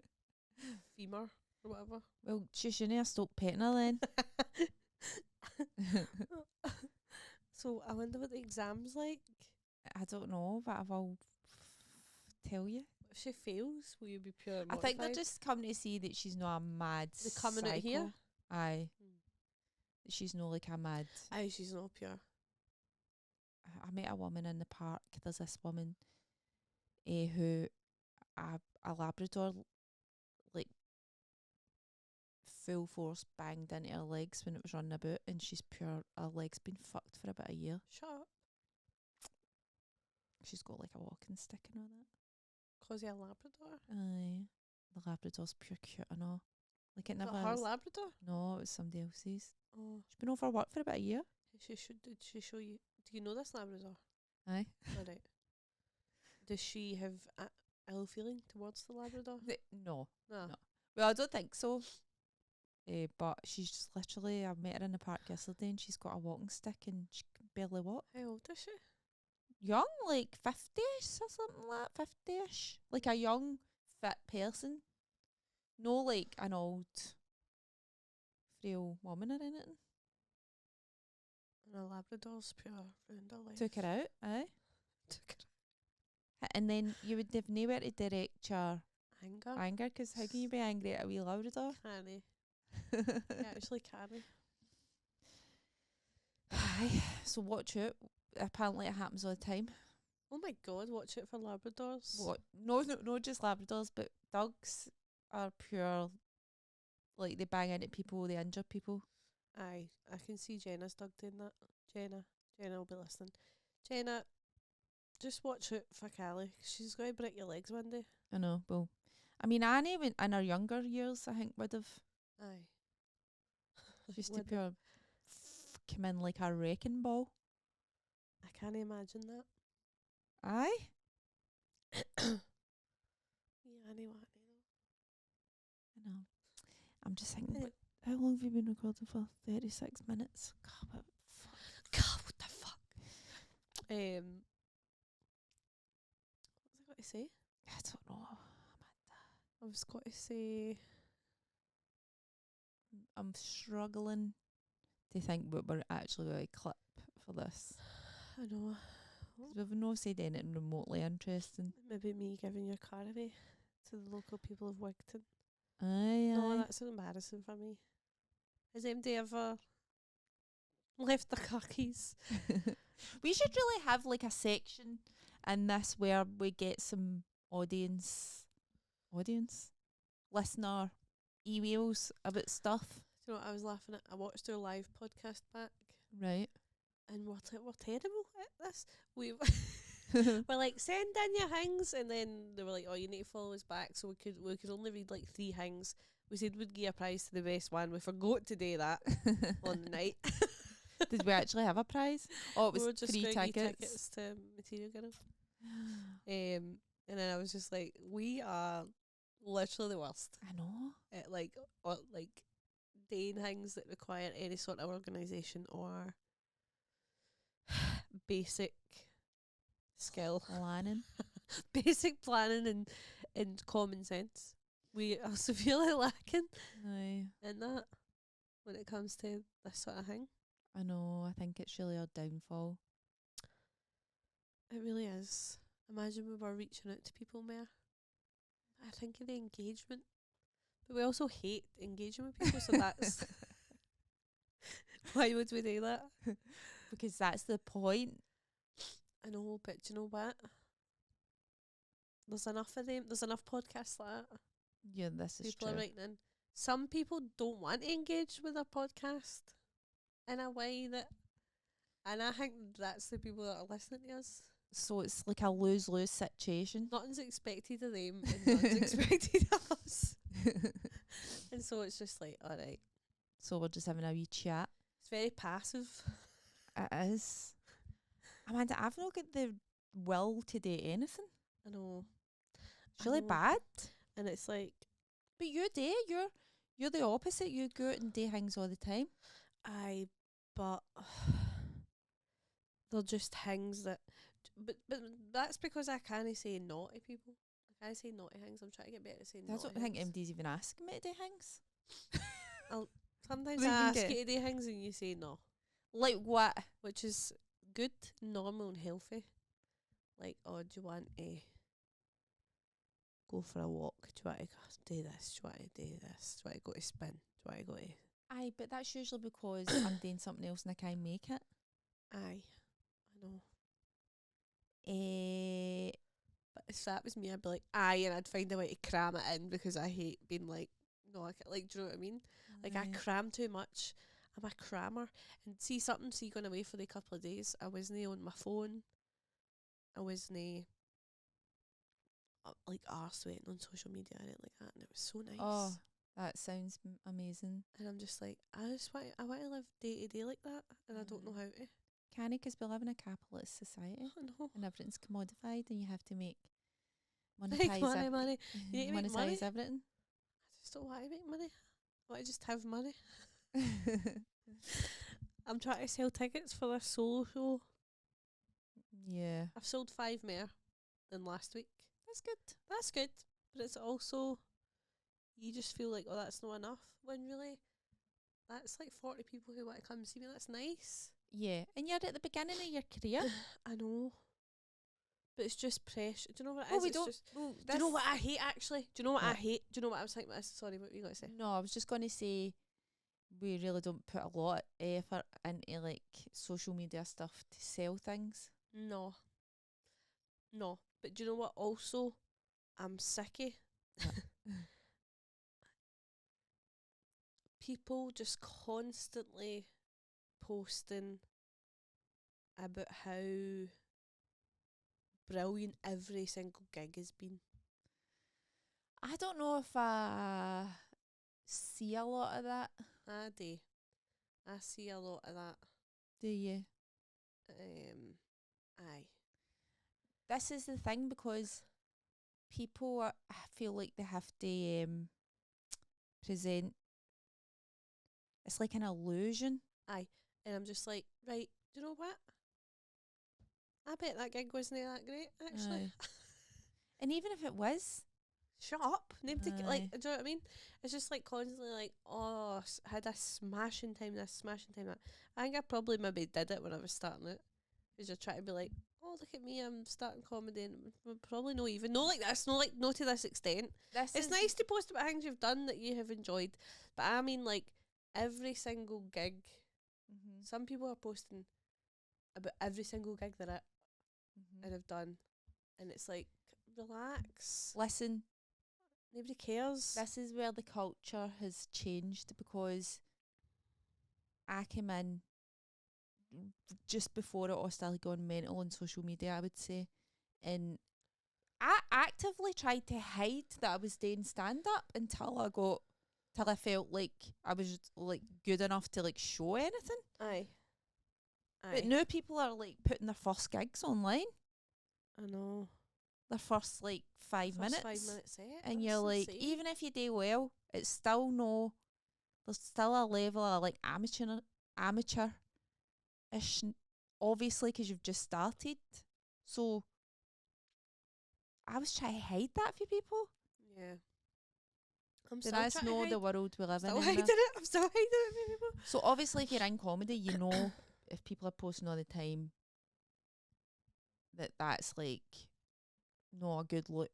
femur or whatever. Well, she shouldn't have stopped petting her then. So I wonder what the exam's like. I don't know, but I will tell you. If she fails, will you be pure I think they're mortified? just coming to see that she's not a mad They're coming out here? psycho. Aye. That she's not like a mad. Aye, she's not pure. I met a woman in the park. There's this woman who a Labrador like full force banged into her legs when it was running about, and her legs been fucked for about a year. Shut up. She's got like a walking stick and all that. 'Cause you're a Labrador. Aye. The Labrador's pure cute and all. Like it Is never that her is- Labrador? No, it was somebody else's. Oh, She's been overworked for about a year. did she show you? Do you know this Labrador? Aye. Alright. Does she have a ill feeling towards the Labrador? No. No. No. Well, I don't think so. But she's just literally, I met her in the park yesterday and she's got a walking stick and she can barely walk. How old is she? Young, like 50ish or something like that, 50ish. Like a young, fit person. No like an old, frail woman or anything. And a Labrador's pure round her life. Took her out, aye. Took And then you would have nowhere to direct your her anger. anger, because how can you be angry at a wee Labrador? Canny. Yeah, actually canny. Aye, so watch out. Apparently it happens all the time. Oh my god, watch it for Labradors. What? No, not just Labradors, but dogs are pure, like they bang into people, they injure people. Aye, I can see Jenna's dog doing that. Jenna will be listening. Jenna, just watch it for Callie. She's going to break your legs one day. I know, well, I mean, Annie, when, in her younger years, I think, would have Aye. just to Would pure come in like a wrecking ball. I can't imagine that. Aye? Yeah, anyway. I know. I'm just thinking, Eh. but how long have you been recording for? 36 minutes? God, what the fuck? God, what the fuck? What was I going to say? I don't know. I was going to say... I'm struggling to think what we're actually going to clip for this. I know. 'Cause we've no said anything remotely interesting. Maybe me giving your car away to the local people of Wigton. Aye, No, aye. that's embarrassing for me. Has MD ever left the car keys? We should really have like a section in this where we get some listener emails about stuff. Do you know what I was laughing at? I watched their live podcast back, Right. and we're terrible at this. We're like, send in your things, and then they were like, oh, you need to follow us back. So we could only read like 3 things. We said we'd give a prize to the best one. We forgot to do that on the night. Did we actually have a prize? Oh, it We was were just 3 gonna give tickets. tickets to Material Girl. And then I was just like, we are literally the worst I know. at like doing things that require any sort of organisation or basic skill, Planning. basic planning and common sense. We are severely lacking Aye. in that when it comes to this sort of thing. I know. I think it's really our downfall. It really is. Imagine we were reaching out to people more. I think of the engagement. But we also hate engaging with people, so that's why would we do that? Because that's the point. I know, but do you know what? There's enough of them. There's enough podcasts like that. Yeah, this is People true. are writing in. Some people don't want to engage with a podcast in a way that, and I think that's the people that are listening to us. So it's like a lose-lose situation. Nothing's expected of them, and nothing's expected of us. And so it's just like, all right, So we're just having a wee chat. it's very passive. It is. Amanda, I've not got the will to do anything. I know. It's really know. bad. And it's like, But you do. You're the opposite. You go out and do things all the time. but they're just things that, but that's because I can't say no to people. I can't say no to things. I'm trying to get better at saying I no don't to think things. MD's even asking me to do things. Sometimes They I can ask get- you to do things and you say no, Like what? which is good, normal and healthy. Like, oh, do you want to go for a walk? Do you want to do this? Do you want to do this? Do you want to go to spin? Do you want to go to... Aye, but that's usually because I'm doing something else and I can't make it. Aye, I know. Eh, But if that was me, I'd be like, aye, and I'd find a way to cram it in because I hate being like, No, like, do you know what I mean? Like, I Aye. cram too much. I'm a crammer. And see going away for the couple of days, I wasn't on my phone. I wasn't like arse waiting on social media or anything like that, and it was so nice. Oh, that sounds amazing. And I'm just like, I want to live day to day like that, and I don't know how to. Can because we live in a capitalist society I know. and everything's commodified and you have to make Make monetize money, ev- money. You need to make money. monetize everything. I just don't want to make money. I want to just have money. I'm trying to sell tickets for this solo show. Yeah, I've sold 5 more than last week. that's good. That's good, but it's also, you just feel like, oh, that's not enough, when really that's like 40 people who want to come see me. That's nice. Yeah, and you're at the beginning of your career. I know, but it's just pressure. Do you know what it Oh, is? we It's don't. just, Well, do you know what I hate actually? Do you know what I What? hate? Do you know what I was thinking? Sorry, what were you going to say? No, I was just going to say we really don't put a lot of effort into like social media stuff to sell things. No. But do you know what? Also, I'm sicky. People just constantly posting about how brilliant every single gig has been. I don't know if I see a lot of that. I do. I see a lot of that. Do you? Aye. This is the thing because people are, I feel like they have to present. It's like an illusion. And I'm just like, right, do you know what? I bet that gig wasn't that great, actually. Aye. And even if it was, Shut up. Like, do you Aye. know what I mean? It's just like constantly like, oh, had a smashing time, that. I think I probably maybe did it when I was starting it. Because you're trying to be like, oh, look at me, I'm starting comedy, and probably no even, no like this, no to this extent. It's nice to post about things you've done that you have enjoyed, but I mean like every single gig. Mm-hmm. Some people are posting about every single gig they're at and have done, and it's like, relax. Listen, Nobody cares. this is where the culture has changed because I came in just before it all started going mental on social media, I would say. And I actively tried to hide that I was doing stand up till I felt like I was like good enough to like show anything. Aye. But now people are like putting their first gigs online, I know. their first like 5 minutes. 5 minutes set. And you're like, even if you do well, it's still there's still a level of like amateur-ish, obviously, because you've just started. So I was trying to hide that for people. Yeah. I'm But still that's trying to not hide. the world we live in. Still hiding anymore. it. I'm still hiding it from people. So obviously, if you're in comedy, you know if people are posting all the time that's like not a good look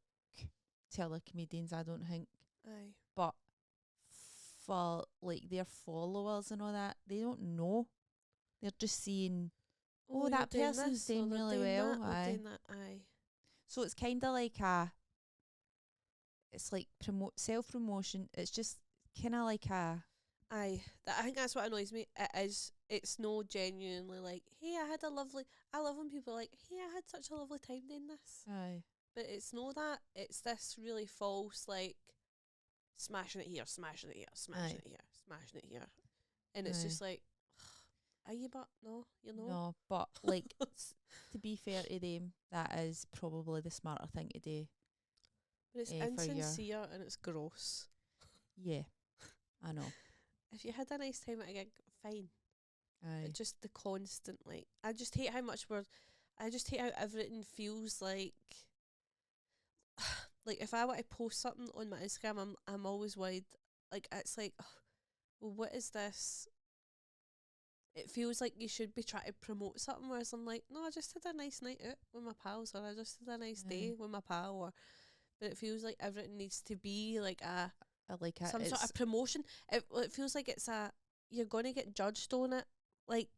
to other comedians, I don't think. Aye. But for like their followers and all that, they don't know. They're just seeing, oh, that you're person's this, or doing they're really doing well. that, or Aye. doing that. Aye. So it's kind of like it's like self-promotion. It's just kind of like Aye. I think that's what annoys me. It's no genuinely like, hey, I love when people are like, hey, I had such a lovely time doing this. aye. But it's no that. It's this really false, like, smashing it here, smashing it here, smashing Aye. it here, smashing it here. And it's Aye. just like, are you, but no, you know? No, but like to be fair to them, that is probably the smarter thing to do. But it's for your- insincere and it's gross. Yeah, I know. If you had a nice time at a gig, fine. Aye. But just the constant, like, I just hate how everything feels like, like if I want to post something on my Instagram, I'm always worried. Like it's like, well, what is this? It feels like you should be trying to promote something, whereas I'm like, no, I just had a nice night out with my pals, or I just had a nice day with my pal, or. But it feels like everything needs to be like I like it. some sort of promotion. It feels like you're gonna get judged on it. Like,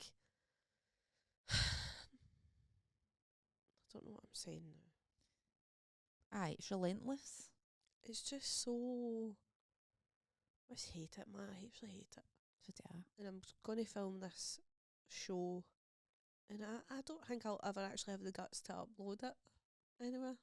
I don't know what I'm saying now. Aye, it's relentless. It's just so. I just hate it, man. I actually hate it. So yeah. And I'm going to film this show, and I don't think I'll ever actually have the guts to upload it anyway.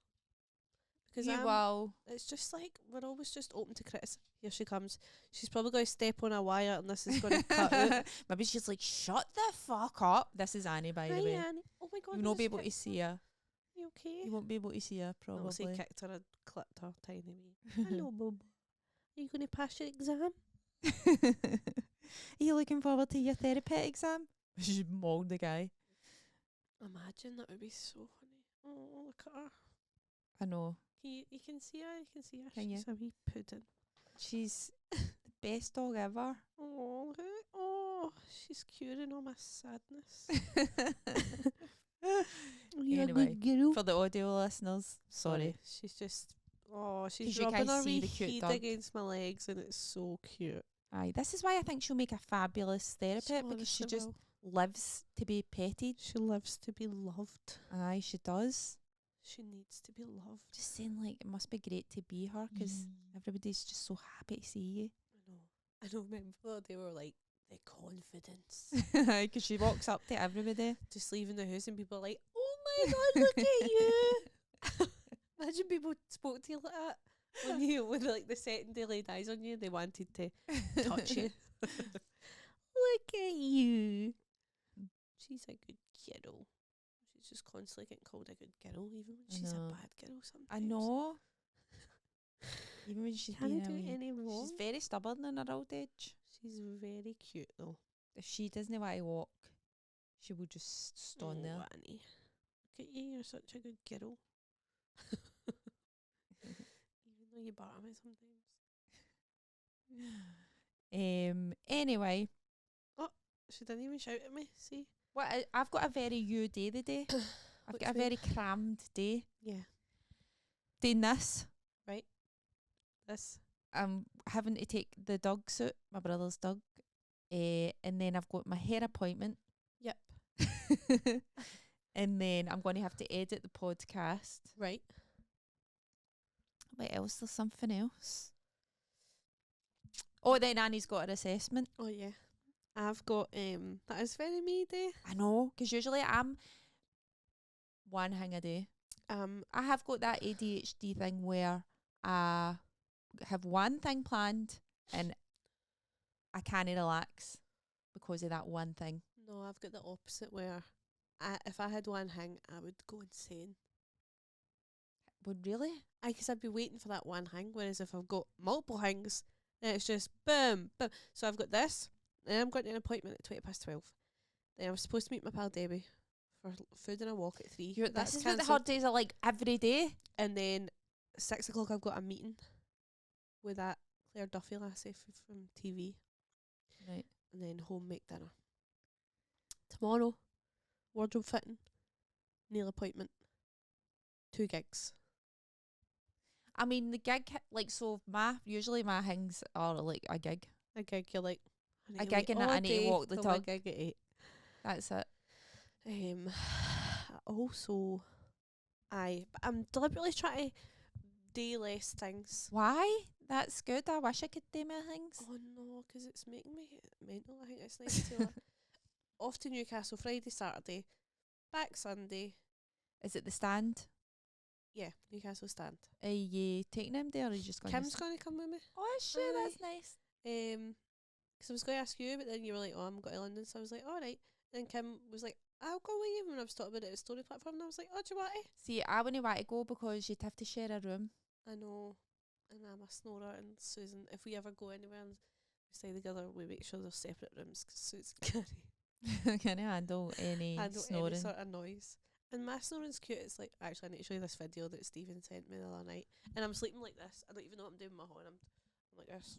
Because You will. it's just like, we're always just open to criticism. Here she comes. She's probably going to step on a wire and this is going to cut out. Maybe she's like, shut the fuck up. This is Annie, by the Hi, way. Annie. Oh my God. You won't be able to see her. You okay? You won't be able to see her, I'll probably. say kicked her and clipped her tiny wee. Hello, Bob. Are you going to pass your exam? Are you looking forward to your therapy exam? She mauled the guy. Imagine, that would be so funny. Oh, look at her. I know. You can see her. You can see her. Can She's a wee pudding. She's the best dog ever. Oh, oh, she's curing all my sadness. You're Anyway, a good girl. for the audio listeners, sorry. She's just, oh, she's 'Cause you rubbing can't her see wee the cute head dog. against my legs, and it's so cute. Aye, this is why I think she'll make a fabulous therapist, because she just lives to be petted. She lives to be loved. Aye, she does. She needs to be loved. Just saying, like, it must be great to be her, because everybody's just so happy to see you. I know. Remember the other day we were like, the confidence. Because she walks up to everybody. Just leaving the house and people are like, oh my God, look at you. Imagine people spoke to you like that. When like the second day laid eyes on you, they wanted to touch you. Look at you. She's a good girl. She's just constantly getting called a good girl, even when she's a bad girl sometimes. I know. Even when she's Can't being do any wrong. she's very stubborn in her old age. She's very cute though. If she doesn't want to walk, she will just stand there. Annie. Look at you, you're such a good girl. Even though you batter me sometimes. Anyway. Oh, she didn't even shout at me, see? I've got a very you day the day. I've got a very crammed day. Yeah. Doing this. Right. This. I'm having to take the dog suit, my brother's dog. And then I've got my hair appointment. Yep. And then I'm going to have to edit the podcast. Right. What else? There's something else. Oh, then Annie's got her assessment. Oh yeah. I've got that is very me day. I know, because usually I'm one thing a day. I have got that ADHD thing where I have one thing planned and I can't relax because of that one thing. No, I've got the opposite where if I had one thing, I would go insane. Would really? Because I'd be waiting for that one thing, whereas if I've got multiple things, then it's just boom, boom. So I've got this, and I'm going to an appointment at 12:20. Then I'm supposed to meet my pal Debbie for food and a walk at 3. This is what the hard days are like every day. And then 6 o'clock I've got a meeting with that Claire Duffy lassie from TV. Right. And then home make dinner. Tomorrow, wardrobe fitting, nail appointment, 2 gigs. I mean, the gig, like, so usually my things are like a gig. A gig, you're like, A gig and I need to walk the till my dog. gig at 8. That's it. Also, I'm deliberately trying to do less things. Why? That's good. I wish I could do my things. Oh no, because it's making me mental. I think it's nice to off to Newcastle Friday, Saturday, back Sunday. Is it the stand? Yeah, Newcastle stand. Are you taking him there or are you just going Kim's going to come with me. Oh, shit, that's nice. Because I was going to ask you, but then you were like, oh, I'm going to London. So I was like, all right. Then Kim was like, I'll go with you when I was talking about it at Story Platform. And I was like, oh, do you want to? See, I wouldn't want to go because you'd have to share a room. I know. And I'm a snorer, and Susan, if we ever go anywhere and we stay together, we make sure there's separate rooms because Susan Can I handle any snoring? any sort of noise. And my snoring's cute. It's like, actually, I need to show you this video that Stephen sent me the other night. And I'm sleeping like this. I don't even know what I'm doing with my horn. I'm like this.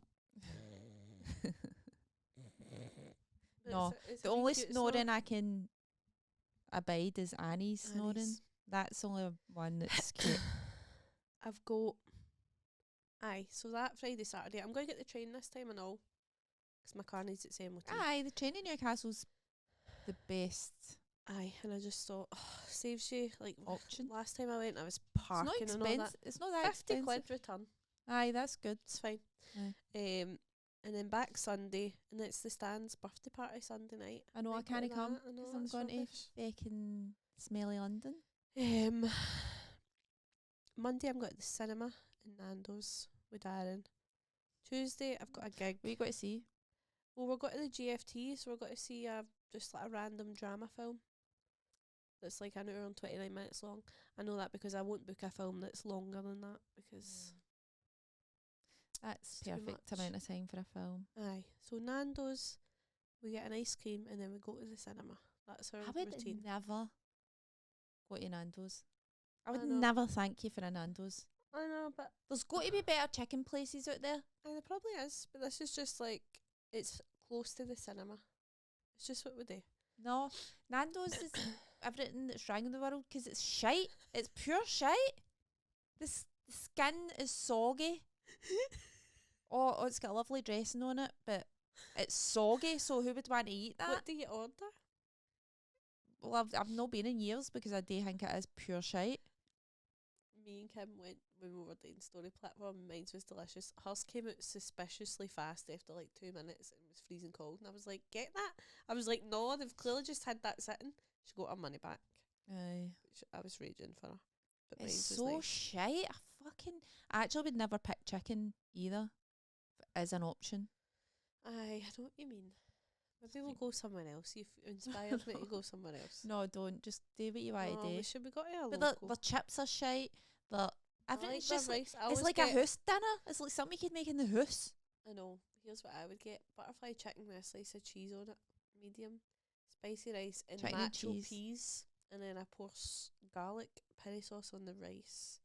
No, it's the a wee only cute snoring I can abide is Annie's snoring. Annie's. That's the only one that's cute. I've got... so that Friday, Saturday, I'm going to get the train this time and all. Because my car needs its MOT. Aye, the train in Newcastle's the best And I just thought, saves you, like, option. last time I went, I was It's parking not and all that. expensive. It's not that 50 expensive. quid return. Aye, that's good. It's fine. Aye. And then back Sunday, and it's the Stan's birthday party Sunday night. I know I Might go to can't come that. I know, because I'm that's going rubbish. to fucking smelly London. Monday I'm going to the cinema in Nando's with Darren. Tuesday I've got a gig. What you got to see? Well, we're going to the GFT, so we're going to see just like a random drama film that's like an hour and 29 minutes long. I know that because I won't book a film that's longer than that because That's it's too perfect much. amount of time for a film. Aye. So Nando's, we get an ice cream and then we go to the cinema. That's our I would routine. never go to Nando's. I would I know. never thank you for a Nando's. I know, but There's got to be better chicken places out there. there probably is. But this is just like, it's close to the cinema. It's just what we do. No, Nando's is everything that's wrong in the world because it's shite. It's pure shite. The skin is soggy. Oh, it's got a lovely dressing on it, but it's soggy. So who would want to eat that? What do you order? Well, I've not been in years because I do think it is pure shite. Me and Kim went when we were doing story platform. Mine's was delicious. Hers came out suspiciously fast after like 2 minutes and was freezing cold. And I was like, "Get that?" I was like, "No, they've clearly just had that sitting." She got her money back. Aye. Which I was raging for her. But It's mine's was so nice. shite. I actually would never pick chicken either as an option. Aye, I know what you mean. Maybe we'll go somewhere else. You've inspired me to go somewhere else. No, don't. Just do what you want Oh, to we do. should we go to a But local? the chips are shite. I Everything's like just the like, rice. I it's always like get, a house dinner. It's like something you could make in the house. I know. Here's what I would get: butterfly chicken with a slice of cheese on it, medium, spicy rice, and Chicken and natural cheese. peas, and then I pour garlic peri sauce on the rice,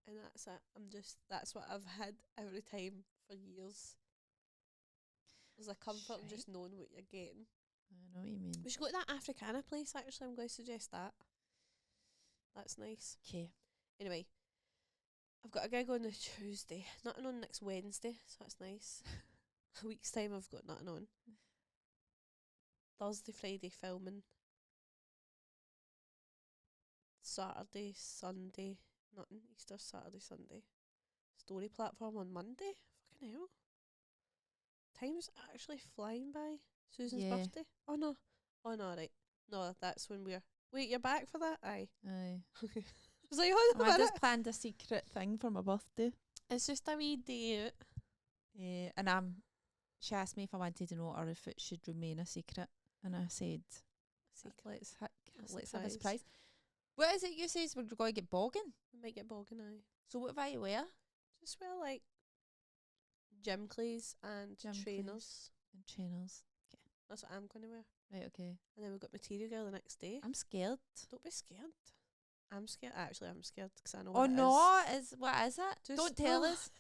and that's it. That's what I've had every time for years. There's a comfort in just Shite. knowing what you're getting. I know what you mean. We should go to that Africana place. Actually, I'm going to suggest that. That's nice. Okay. Anyway, I've got a gig on the Tuesday. Nothing on next Wednesday, so that's nice. A week's time I've got nothing on. Thursday, Friday filming. Saturday, Sunday, nothing. Easter, Saturday, Sunday. Story platform on Monday. Fucking hell. Time's actually flying by. Susan's Yeah. birthday. Oh no. Oh no, right. No, that's when we're. Wait, you're back for that? Aye. Aye. Okay. I was like, hold on a I minute. just planned a secret thing for my birthday. It's just a wee day out. And she asked me if I wanted to know or if it should remain a secret. And I said, let's have a surprise. What is it you says we're going to get bogging? We might get bogging, aye. So what if I wear? Just wear like gym cleats and Gym trainers. And trainers. That's what I'm going to wear. Right, okay. And then we've got material girl the next day. I'm scared. Don't be scared. I'm scared. Actually, I'm scared because I know Oh what it no, what is it? Just Don't tell no. us.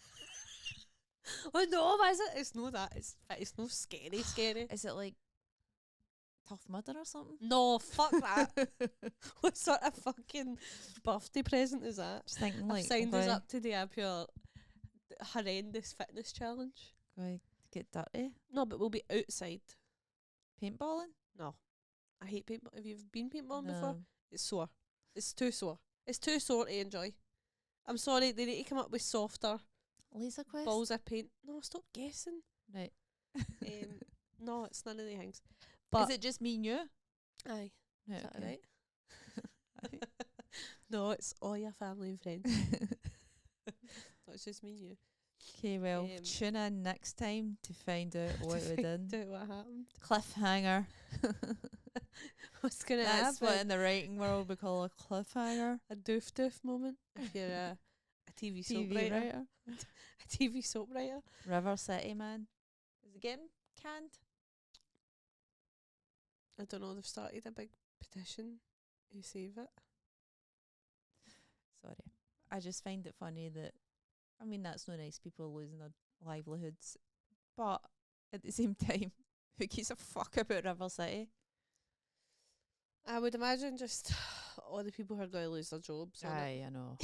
Oh no, what is it? It's no that. It's no scary. Is it like Tough Mudder or something? No, fuck that. What sort of fucking birthday present is that? Just thinking I've like signed us up to do a pure horrendous fitness challenge. Going to get dirty. No, but we'll be outside. Paintballing? No. I hate paintball. Have you been paintballing before? No. It's sore. It's too sore. It's too sore to enjoy. I'm sorry, they need to come up with softer Laser quest? balls of paint. No, stop guessing. Right. No, it's none of the things. But is it just me and you? aye, Right, is that okay. right? No, it's all your family and friends. No, it's just me and you. Okay, well, Um, tune in next time to find out what we done. Do what happened. Cliffhanger. What's gonna That's happen? what in the writing world we call a cliffhanger. A doof moment. If you're a TV soap TV writer. writer. A TV soap writer. River City, man. Is it getting canned? I don't know. They've started a big petition to save it. Sorry. I just find it funny that, I mean, that's no nice people losing their livelihoods. But at the same time, who gives a fuck about River City? I would imagine just all the people who are going to lose their jobs. on it. Aye, I know.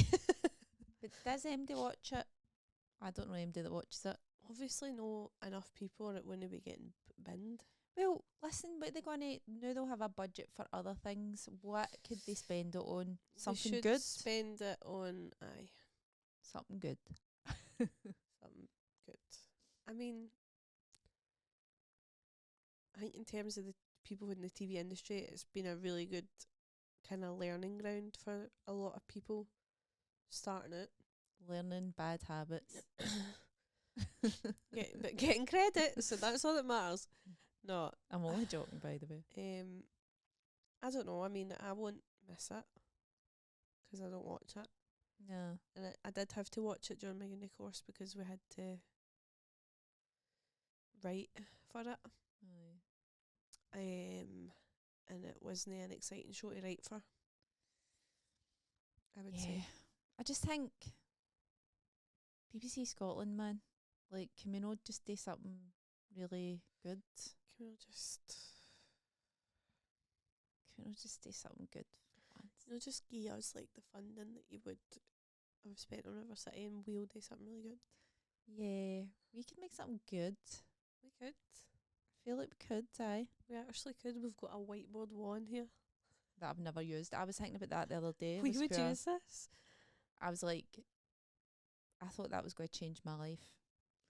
But does MD watch it? I don't know MD that watches it. Obviously, no enough people or it wouldn't be getting binned. Well, listen, what they're going to, now they'll have a budget for other things. What could they spend it on? Something They should good? spend it on Something good. something good. I mean, I think in terms of the people in the TV industry, it's been a really good kind of learning ground for a lot of people starting it. Learning bad habits. But getting credit, so that's all that matters. No, I'm only joking, by the way. I don't know. I mean, I won't miss it because I don't watch it. No. And I did have to watch it during my uni course because we had to write for it. Aye. And it wasn't an exciting show to write for, I would Yeah. say. I just think BBC Scotland, man, like, can we not just do something really good? Can we just, Can we not just do something good for once? just give us like the funding that you would have spent on River City, and we'll do something really good. Yeah, we could make something good. We could. I feel like we could, aye. We actually could. We've got a whiteboard wall in here. That I've never used. I was thinking about that the other day. We I would swear. use this. I was like, I thought that was going to change my life.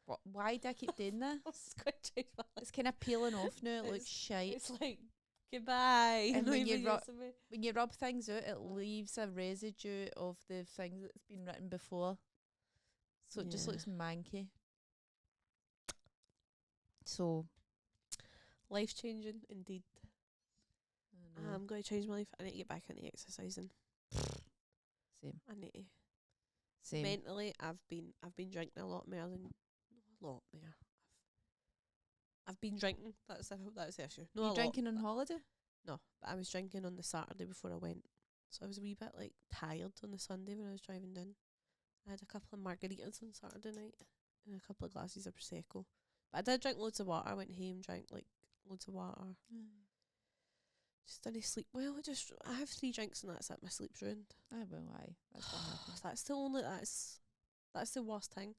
What? Why do I keep doing this? It's going to change my life. It's kind of peeling off now. It looks shite. It's like, goodbye. And Not when you even rub- using me. When you rub things out, it leaves a residue of the things that's been written before. So it just Yeah. looks manky. So, Life changing, indeed. I know. I'm going to change my life. I need to get back into exercising. Same. I need to. Same. Mentally, I've been drinking a lot more than a lot more. I've been drinking. That's the issue. No, you drinking on holiday? No, but I was drinking on the Saturday before I went, so I was a wee bit like tired on the Sunday when I was driving down. I had a couple of margaritas on Saturday night and a couple of glasses of prosecco. But I did drink loads of water. I went home, drank like loads of water. Just didn't sleep well. I have 3 drinks and that's it. My sleep's ruined. I will, aye. That's what happens. That's the only that's the worst thing.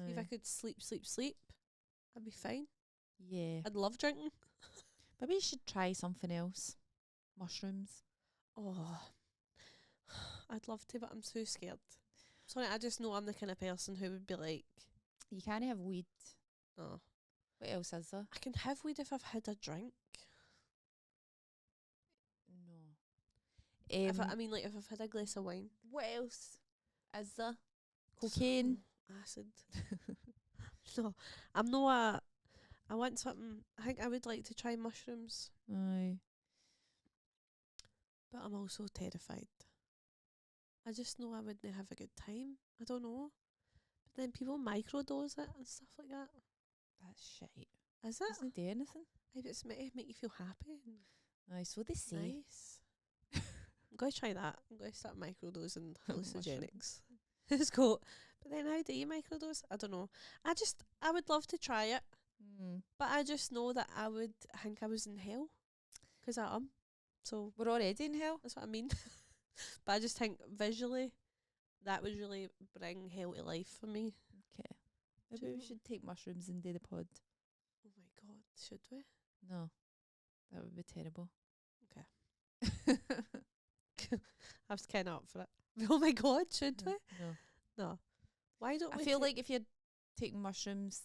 See if I Aye. could sleep, I'd be fine. Yeah. I'd love drinking. Maybe you should try something else. Mushrooms. Oh, I'd love to, but I'm so scared. Sorry, I just know I'm the kind of person who would be like, You can't have weed. no. What else is there? I can have weed if I've had a drink. No. If I've had a glass of wine. What else is there? Cocaine. Acid. No, I'm not I want something. I think I would like to try mushrooms, Aye. but I'm also terrified. I just know I wouldn't have a good time. I don't know. But then people microdose it and stuff like that. That's shite. Is it? Doesn't do anything. It's meant to make you feel happy and Aye, so they say. nice. I'm going to try that. I'm going to start microdosing hallucinogenics. Mushrooms. Let's go. But then how do you microdose? I don't know. I would love to try it, but I just know that I would think I was in hell. 'Cause I am. So We're already in hell. that's what I mean. But I just think visually that would really bring hell to life for me. Okay. Do Maybe you we know? should take mushrooms and do the pod. Oh my god, should we? No. That would be terrible. Okay. I was kind of up for it. Oh my god, should we? No. No. Why don't I we? feel like if you're taking mushrooms,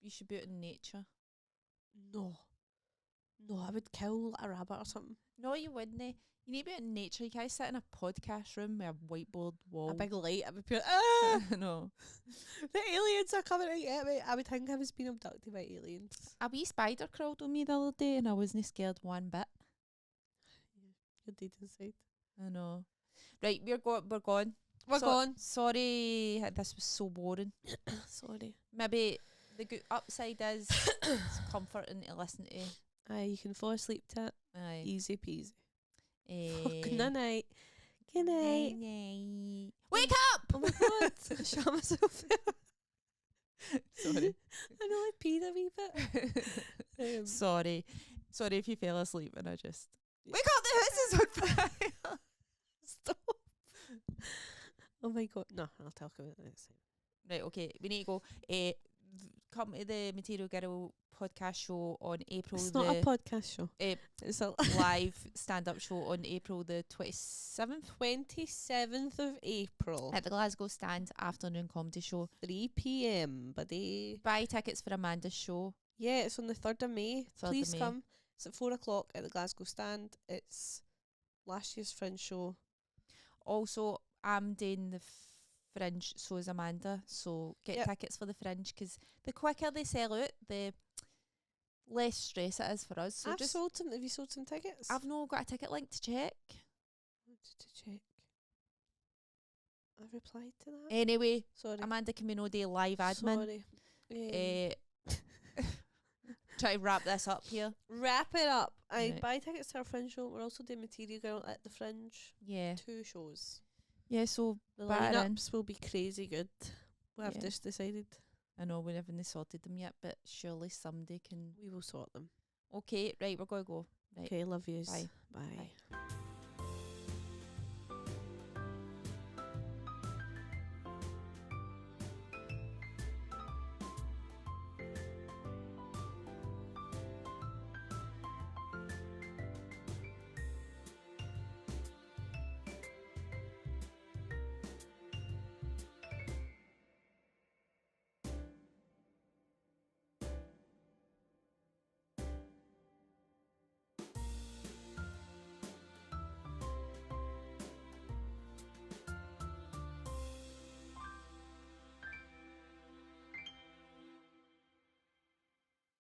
you should be out in nature. No. No, I would kill a rabbit or something. No, you wouldn't. You need to be out in nature. You can't sit in a podcast room with a whiteboard wall. A big light. I would be like, ah! No. The aliens are coming to get me. I would think I was being abducted by aliens. A wee spider crawled on me the other day and I wasn't scared one bit. You're dead inside. I know. Right, we're gone. We're gone. Sorry, this was so boring. Sorry. Maybe the good upside is it's comforting to listen to. Aye, you can fall asleep to it. Aye. Easy peasy. Eh, Good night. Good night. night. Wake up! Oh my god. I shot myself. Sorry. I know I peed a wee bit. Sorry if you fell asleep and I just wake up, the house is on fire. Stop. Oh my god. No, I'll talk about it next time. Right, okay, we need to go. Come to the Material Girl podcast show on April It's the not a podcast show. eh, It's a live stand-up show on April the 27th 27th of April. at the Glasgow Stand afternoon comedy show. 3 p.m. buddy. Buy tickets for Amanda's show. Yeah, it's on the 3rd of May. 3rd of Please May. come. It's at 4 o'clock at the Glasgow stand. It's last year's Fringe show. Also, I'm doing the Fringe, so is Amanda. So get Yep. tickets for the Fringe, because the quicker they sell out, the less stress it is for us. So Have just you sold some tickets? I've no got a ticket link to check. wanted to check. I've replied to that. Anyway, Sorry. Amanda Camino Day live admin. Sorry. Try to wrap this up here. Wrap it up. I Right. buy tickets to our Fringe show. We're also doing Material Girl at the Fringe. Yeah. 2 shows. Yeah, so The batter in. lineups will be crazy good. We have Yeah. just decided. I know we haven't sorted them yet, but surely somebody can. We will sort them. Okay, right, we're going to go. Right. Okay, love yous. Bye. Bye. Bye.